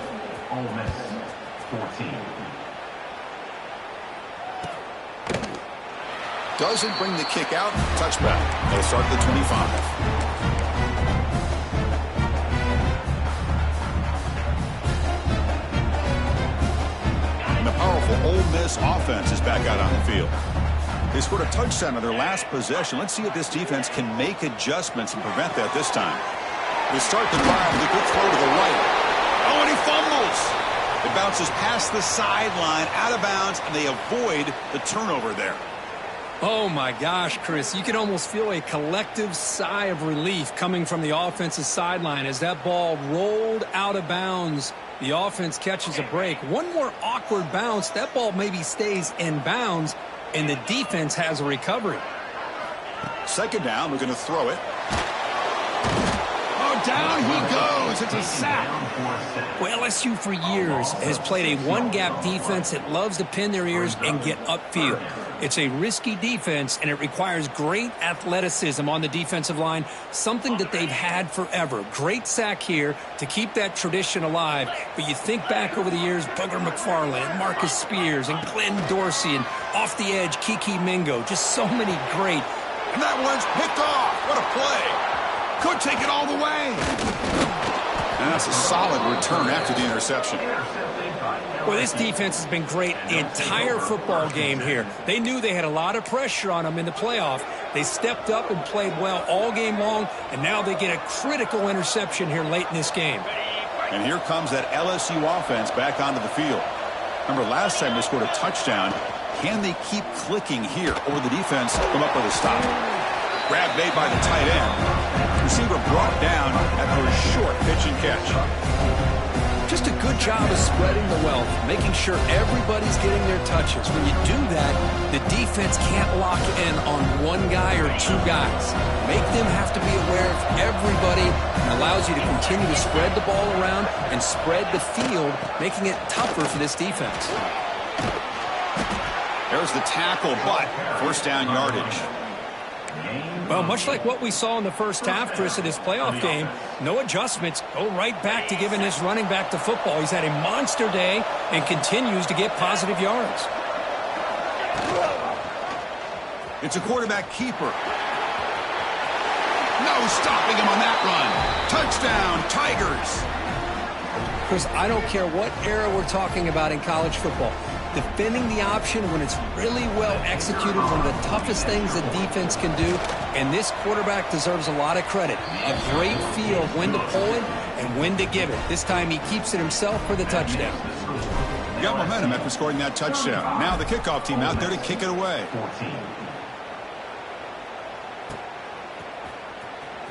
Ole Miss 14. Doesn't bring the kick out. Touchback. They'll start at the 25. And the powerful Ole Miss offense is back out on the field. They scored a touchdown on their last possession. Let's see if this defense can make adjustments and prevent that this time. They start the drive with a good throw to the right. Oh, and he fumbles. It bounces past the sideline, out of bounds, and they avoid the turnover there. Oh, my gosh, Chris. You can almost feel a collective sigh of relief coming from the offensive sideline as that ball rolled out of bounds. The offense catches a break. One more awkward bounce. That ball maybe stays in bounds, and the defense has a recovery. Second down, we're going to throw it. Oh, down he goes. It's a sack. Well, LSU for years has played a one-gap defense that loves to pin their ears and get upfield. It's a risky defense, and it requires great athleticism on the defensive line, something that they've had forever. Great sack here to keep that tradition alive. But you think back over the years, Booger McFarland, Marcus Spears, and Glenn Dorsey, and off the edge, Kiki Mingo. Just so many great. And that one's picked off. What a play. Could take it all the way. And that's a solid return after the interception. Well, this defense has been great the entire football game here. They knew they had a lot of pressure on them in the playoff. They stepped up and played well all game long, and now they get a critical interception here late in this game. And here comes that LSU offense back onto the field. Remember, last time they scored a touchdown. Can they keep clicking here, or will the defense come up with a stop? Grab made by the tight end. Receiver brought down after a short pitch and catch. Just a good job of spreading the wealth, making sure everybody's getting their touches. When you do that, the defense can't lock in on one guy or two guys. Make them have to be aware of everybody, and allows you to continue to spread the ball around and spread the field, making it tougher for this defense. There's the tackle, but first down yardage. Well, much like what we saw in the first half, Chris, of this playoff game, no adjustments. Go right back to giving this running back the football. He's had a monster day and continues to get positive yards. It's a quarterback keeper. No stopping him on that run. Touchdown, Tigers. Chris, I don't care what era we're talking about in college football. Defending the option when it's really well executed, one of the toughest things the defense can do, and this quarterback deserves a lot of credit. A great feel of when to pull it and when to give it. This time he keeps it himself for the touchdown. Got momentum after scoring that touchdown. Now the kickoff team out there to kick it away.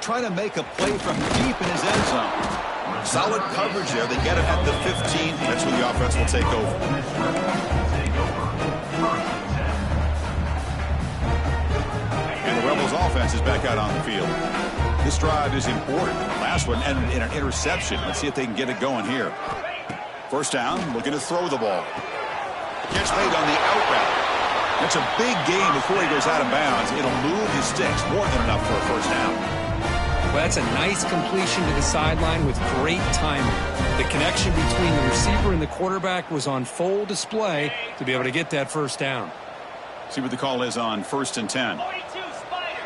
Trying to make a play from deep in his end zone. Solid coverage there. They get it at the 15. That's where the offense will take over. And the Rebels offense is back out on the field. This drive is important. Last one ended in an interception. Let's see if they can get it going here. First down, looking to throw the ball. Catch made on the out route. That's a big gain before he goes out of bounds. It'll move his sticks, more than enough for a first down. Well, that's a nice completion to the sideline with great timing. The connection between the receiver and the quarterback was on full display to be able to get that first down. See what the call is on 1st and 10. 42 Spider.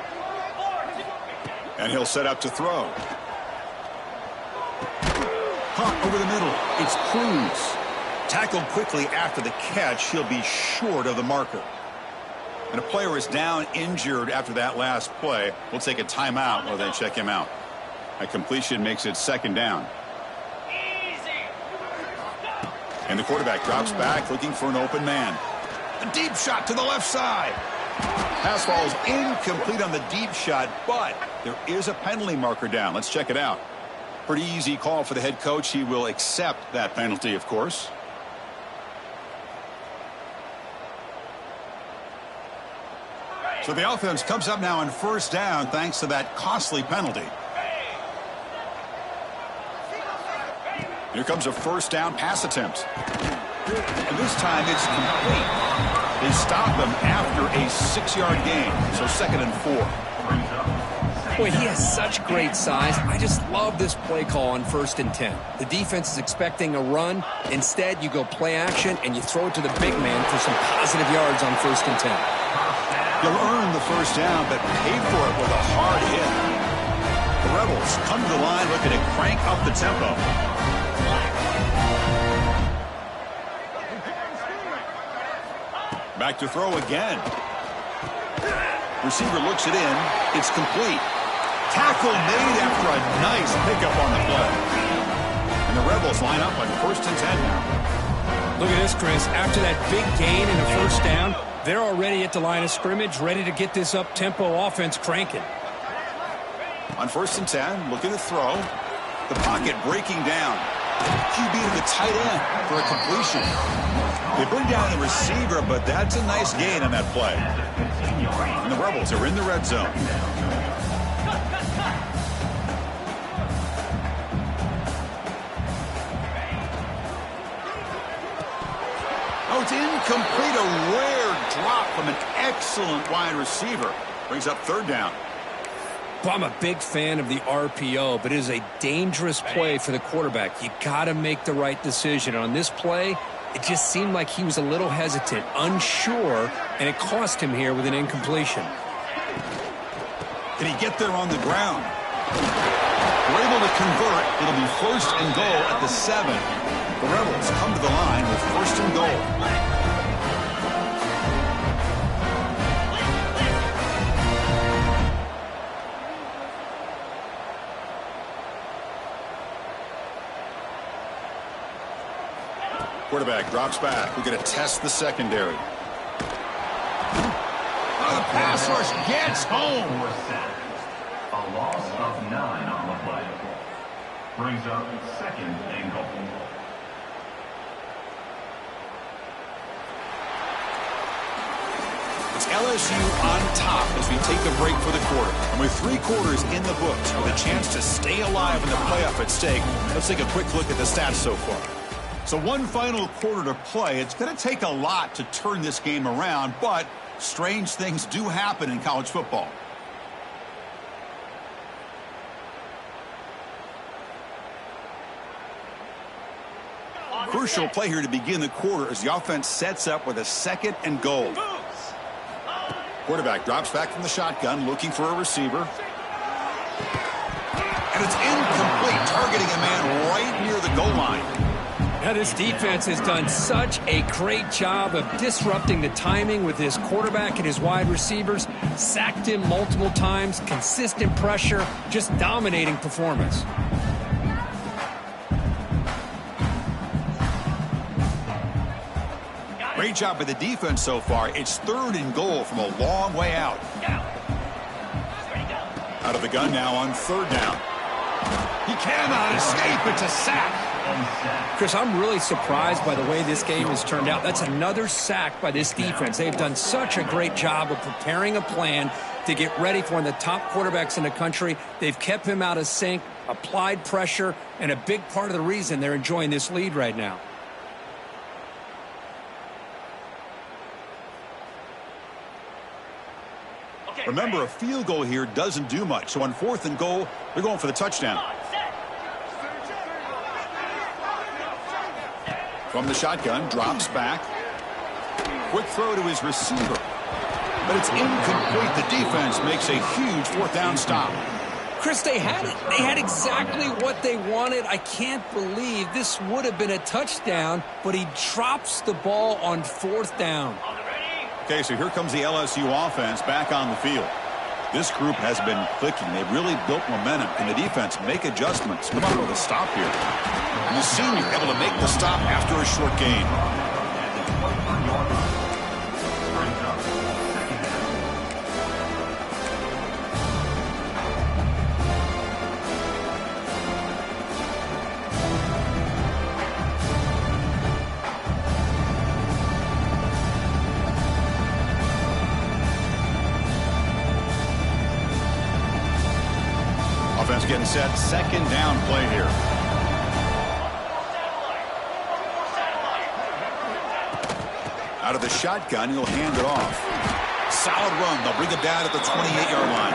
4-2. And he'll set up to throw. Caught over the middle. It's Cruz. Tackled quickly after the catch. He'll be short of the marker. And a player is down injured after that last play. We'll take a timeout while they check him out. A completion makes it 2nd down. Easy. And the quarterback drops back looking for an open man. A deep shot to the left side. Pass ball is incomplete on the deep shot, but there is a penalty marker down. Let's check it out. Pretty easy call for the head coach. He will accept that penalty, of course. So the offense comes up now on 1st down thanks to that costly penalty. Here comes a 1st down pass attempt. And this time it's complete. They stop him after a 6-yard gain. So 2nd and 4. Boy, he has such great size. I just love this play call on 1st and 10. The defense is expecting a run. Instead, you go play action and you throw it to the big man for some positive yards on 1st and 10. He'll earn the 1st down, but paid for it with a hard hit. The Rebels come to the line looking to crank up the tempo. Back to throw again. Receiver looks it in. It's complete. Tackle made after a nice pickup on the play. And the Rebels line up on 1st and 10 now. Look at this, Chris. After that big gain and a 1st down, they're already at the line of scrimmage, ready to get this up-tempo offense cranking. On 1st and 10, looking to throw. The pocket breaking down. QB to the tight end for a completion. They bring down the receiver, but that's a nice gain on that play. And the Rebels are in the red zone. Oh, it's incomplete. A rare drop from an excellent wide receiver. Brings up 3rd down. Well, I'm a big fan of the RPO, but it is a dangerous play for the quarterback. You got to make the right decision. On this play, it just seemed like he was a little hesitant, unsure, and it cost him here with an incompletion. Can he get there on the ground? We're able to convert. It'll be 1st and goal at the 7. The Rebels come to the line with 1st and goal. Quarterback drops back. We're going to test the secondary. Oh, the pass rush gets home. A loss of 9 on the play. Brings up 2nd and goal. It's LSU on top as we take a break for the quarter. And with 3 quarters in the books with a chance to stay alive in the playoff at stake, let's take a quick look at the stats so far. So one final quarter to play. It's going to take a lot to turn this game around, but strange things do happen in college football. Crucial play here to begin the quarter as the offense sets up with a 2nd and goal. Quarterback drops back from the shotgun, looking for a receiver. And it's incomplete, targeting a man right near the goal line. Now, this defense has done such a great job of disrupting the timing with his quarterback and his wide receivers. Sacked him multiple times, consistent pressure, just dominating performance. Great job by the defense so far. It's 3rd and goal from a long way out. Out of the gun now on 3rd down. He cannot escape. It's a sack. Chris, I'm really surprised by the way this game has turned out. That's another sack by this defense. They've done such a great job of preparing a plan to get ready for one of the top quarterbacks in the country. They've kept him out of sync, applied pressure, and a big part of the reason they're enjoying this lead right now. Remember, a field goal here doesn't do much. So on 4th and goal, they're going for the touchdown. From the shotgun, drops back. Quick throw to his receiver. But it's incomplete. The defense makes a huge 4th down stop. Chris, they had it. They had exactly what they wanted. I can't believe this would have been a touchdown, but he drops the ball on 4th down. Okay, so here comes the LSU offense back on the field. This group has been clicking. They've really built momentum. Can the defense make adjustments? Come on with a stop here. And the senior able to make the stop after a short gain. Offense getting set. 2nd down play here. Out of the shotgun, he'll hand it off. Solid run. They'll bring it down at the 28-yard line.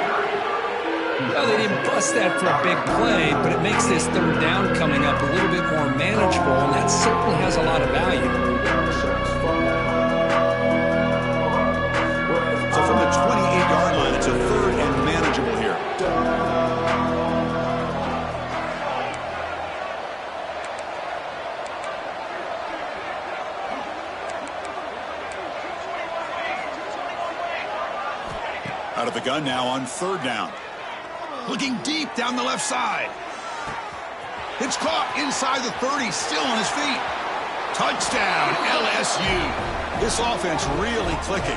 Well, they didn't bust that for a big play, but it makes this 3rd down coming up a little bit more manageable, and that certainly has a lot of value. So from the 28-yard line, it's a 3rd and manageable here. Out of the gun now on 3rd down. Looking deep down the left side. It's caught inside the 30, still on his feet. Touchdown, LSU. This offense really clicking.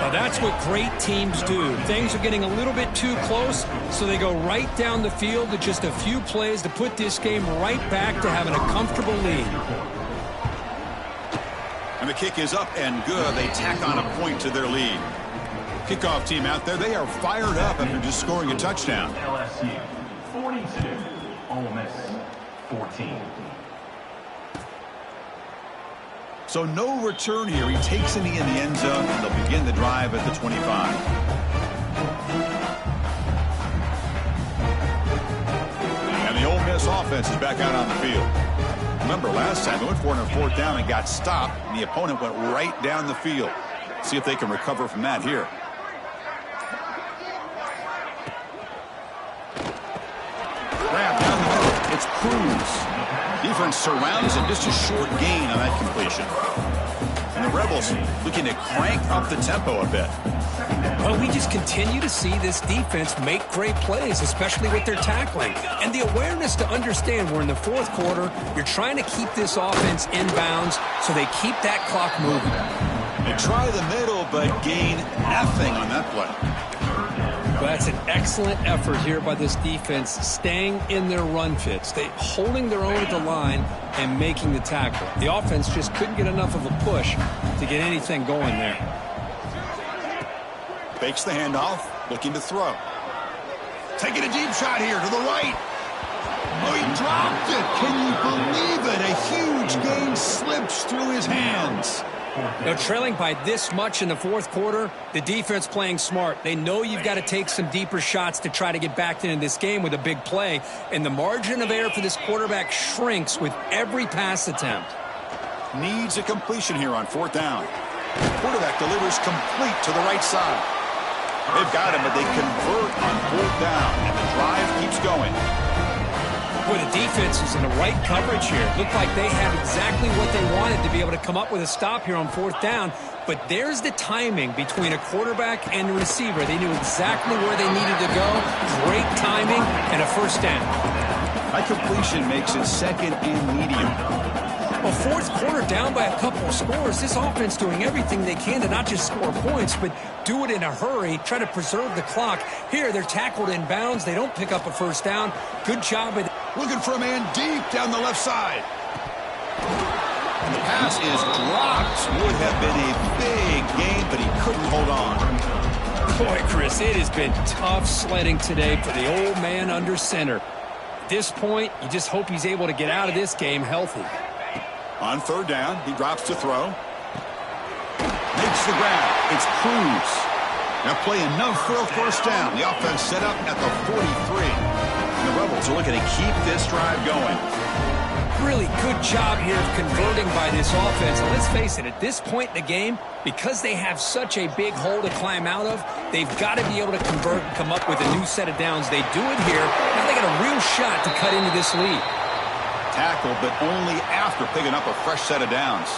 Well, that's what great teams do. Things are getting a little bit too close, so they go right down the field with just a few plays to put this game right back to having a comfortable lead. And the kick is up and good. They tack on a point to their lead. Kickoff team out there, they are fired up after just scoring a touchdown. LSU 42, Ole Miss 14. So no return here. He takes it in the end zone, and they'll begin the drive at the 25. And the Ole Miss offense is back out on the field. Remember, last time they went for it on 4th down and got stopped, and the opponent went right down the field. See if they can recover from that here. Grab down the middle. It's Cruz. Defense surrounds him. Just a short gain on that completion. And the Rebels looking to crank up the tempo a bit. Well, we just continue to see this defense make great plays, especially with their tackling. And the awareness to understand we're in the 4th quarter, you're trying to keep this offense in bounds so they keep that clock moving. They try the middle, but gain nothing on that play. Well, that's an excellent effort here by this defense, staying in their run fits. They holding their own at the line and making the tackle. The offense just couldn't get enough of a push to get anything going there. Fakes the handoff, looking to throw. Taking a deep shot here to the right. Oh, he dropped it. Can you believe it? A huge gain slips through his hands. Now, trailing by this much in the 4th quarter, the defense playing smart. They know you've got to take some deeper shots to try to get back into this game with a big play. And the margin of error for this quarterback shrinks with every pass attempt. Needs a completion here on 4th down. Quarterback delivers complete to the right side. They've got him, but they convert on 4th down, and the drive keeps going. Boy, the defense is in the right coverage here. Looked like they had exactly what they wanted to be able to come up with a stop here on 4th down. But there's the timing between a quarterback and the receiver. They knew exactly where they needed to go. Great timing and a 1st down. That completion makes it 2nd and medium. Well, 4th quarter down by a couple of scores. This offense doing everything they can to not just score points, but do it in a hurry, try to preserve the clock. Here, they're tackled in bounds. They don't pick up a 1st down. Good job. Looking for a man deep down the left side. The pass is dropped. Would have been a big gain, but he couldn't hold on. Boy, Chris, it has been tough sledding today for the old man under center. At this point, you just hope he's able to get out of this game healthy. On 3rd down, he drops to throw. Makes the grab. It's Cruz. Now play enough for a 1st down. The offense set up at the 43. And the Rebels are looking to keep this drive going. Really good job here of converting by this offense. And let's face it, at this point in the game, because they have such a big hole to climb out of, they've got to be able to convert and come up with a new set of downs. They do it here. Now they got a real shot to cut into this lead. Tackle, but only after picking up a fresh set of downs.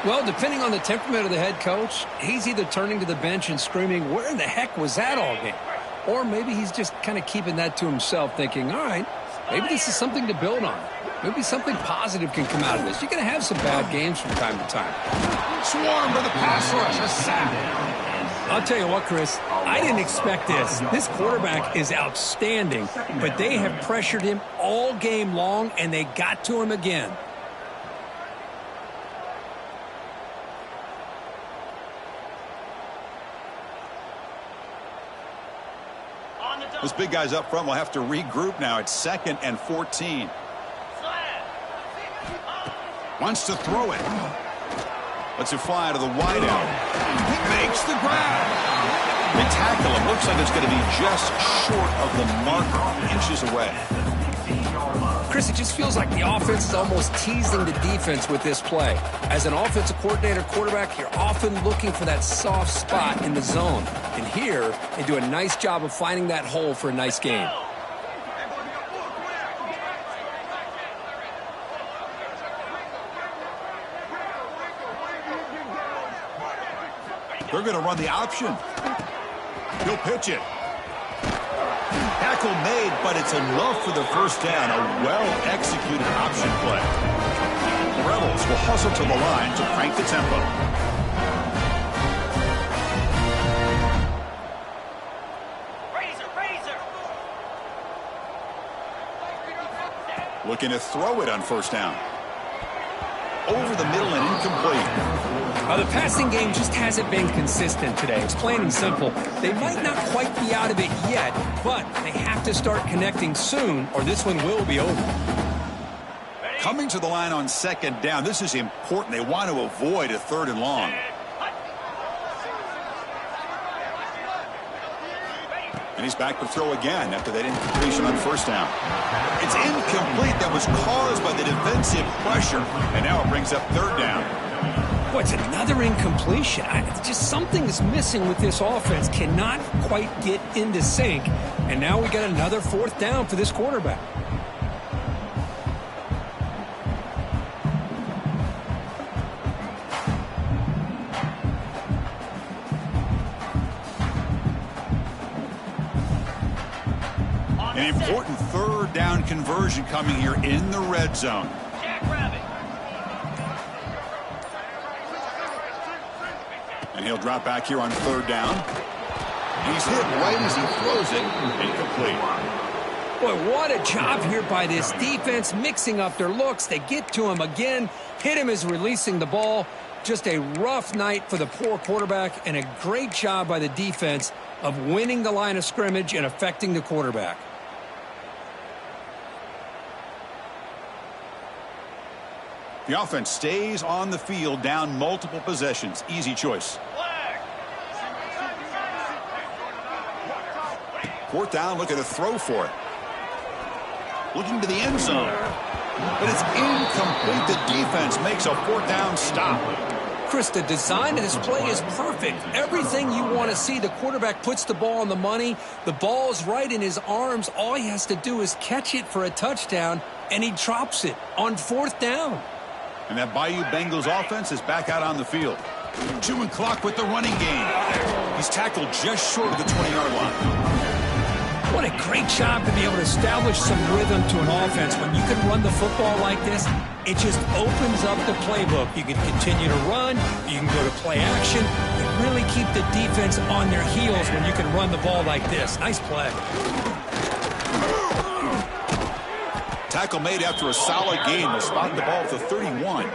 Well, depending on the temperament of the head coach, he's either turning to the bench and screaming, where in the heck was that all game? Or maybe he's just kind of keeping that to himself, thinking, all right, maybe this is something to build on. Maybe something positive can come out of this. You're going to have some bad games from time to time. Swarm by the pass rush. A sack. I'll tell you what, Chris, I didn't expect this. This quarterback is outstanding, but they have pressured him all game long, and they got to him again. Those big guys up front will have to regroup now. It's 2nd and 14. Wants to throw it. Lets it fly to the wideout. He makes the grab. They tackle him. Looks like it's going to be just short of the marker, inches away. Chris, it just feels like the offense is almost teasing the defense with this play. As an offensive coordinator quarterback, you're often looking for that soft spot in the zone. And here, they do a nice job of finding that hole for a nice game. They're going to run the option. He'll pitch it. Tackle made, but it's enough for the 1st down. A well-executed option play. The Rebels will hustle to the line to crank the tempo. Looking to throw it on 1st down. Over the middle and incomplete. The passing game just hasn't been consistent today. It's plain and simple. They might not quite be out of it yet, but they have to start connecting soon, or this one will be over. Coming to the line on 2nd down, this is important. They want to avoid a 3rd and long. And he's back to throw again after that incompletion on 1st down. It's incomplete. That was caused by the defensive pressure. And now it brings up 3rd down. Boy, it's another incompletion. Just something is missing with this offense. Cannot quite get into sync. And now we got another 4th down for this quarterback. An important 3rd down conversion coming here in the red zone. And he'll drop back here on 3rd down. He's hit right as he throws it. Incomplete. Boy, what a job here by this defense, mixing up their looks. They get to him again, hit him as releasing the ball. Just a rough night for the poor quarterback, and a great job by the defense of winning the line of scrimmage and affecting the quarterback. The offense stays on the field, down multiple possessions. Easy choice. 4th down, looking to throw for it. Looking to the end zone. But it's incomplete. The defense makes a 4th down stop. Chris, the design of this play is perfect. Everything you want to see. The quarterback puts the ball on the money. The ball's right in his arms. All he has to do is catch it for a touchdown, and he drops it on 4th down. And that Bayou Bengals offense is back out on the field. Chewing clock with the running game. He's tackled just short of the 20-yard line. What a great job to be able to establish some rhythm to an offense. When you can run the football like this, it just opens up the playbook. You can continue to run. You can go to play action. You really keep the defense on their heels when you can run the ball like this. Nice play. Tackle made after a solid game. They'll spot the ball at the 31.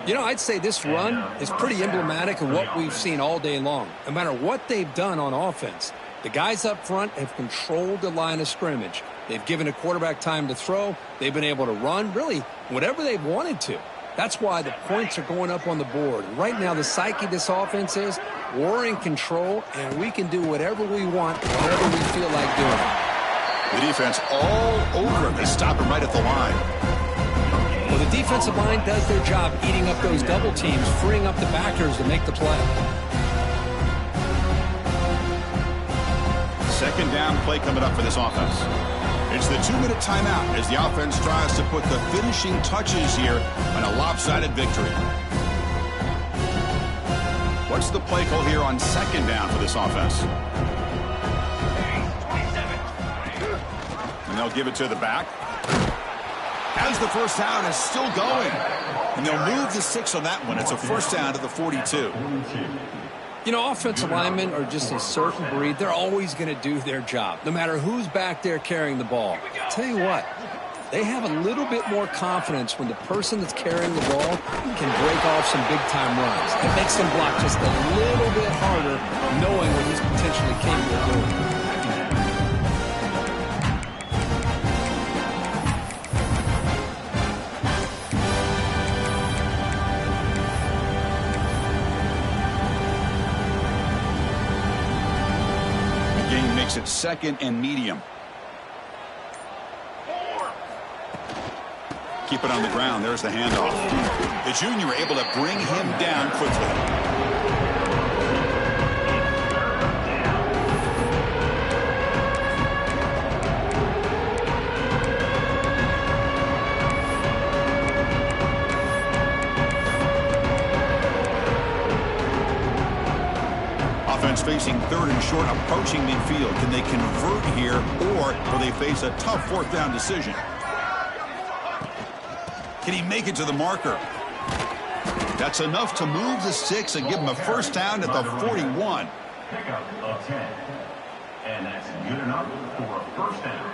You know, I'd say this run is pretty emblematic of what we've seen all day long. No matter what they've done on offense, the guys up front have controlled the line of scrimmage. They've given a quarterback time to throw. They've been able to run, really, whatever they've wanted to. That's why the points are going up on the board. Right now, the psyche of this offense is we're in control, and we can do whatever we want, whatever we feel like doing. The defense all over him. They stop him right at the line. Well, the defensive line does their job eating up those double teams, freeing up the backers to make the play. Second down play coming up for this offense. It's the 2-minute timeout as the offense tries to put the finishing touches here on a lopsided victory. What's the play call here on second down for this offense? And they'll give it to the back. As the first down is still going. And they'll move the 6 on that one. It's a first down to the 42. You know, offensive linemen are just a certain breed. They're always going to do their job, no matter who's back there carrying the ball. I'll tell you what, they have a little bit more confidence when the person that's carrying the ball can break off some big-time runs. It makes them block just a little bit harder, knowing what he's potentially capable of doing. It's second and medium. Keep it on the ground. There's the handoff. The junior able to bring him down quickly. Facing 3rd and short, approaching midfield. Can they convert here, or will they face a tough 4th down decision? Can he make it to the marker? That's enough to move the 6 and give him a first down at the 41. Pickup of 10. And that's good enough for a first down.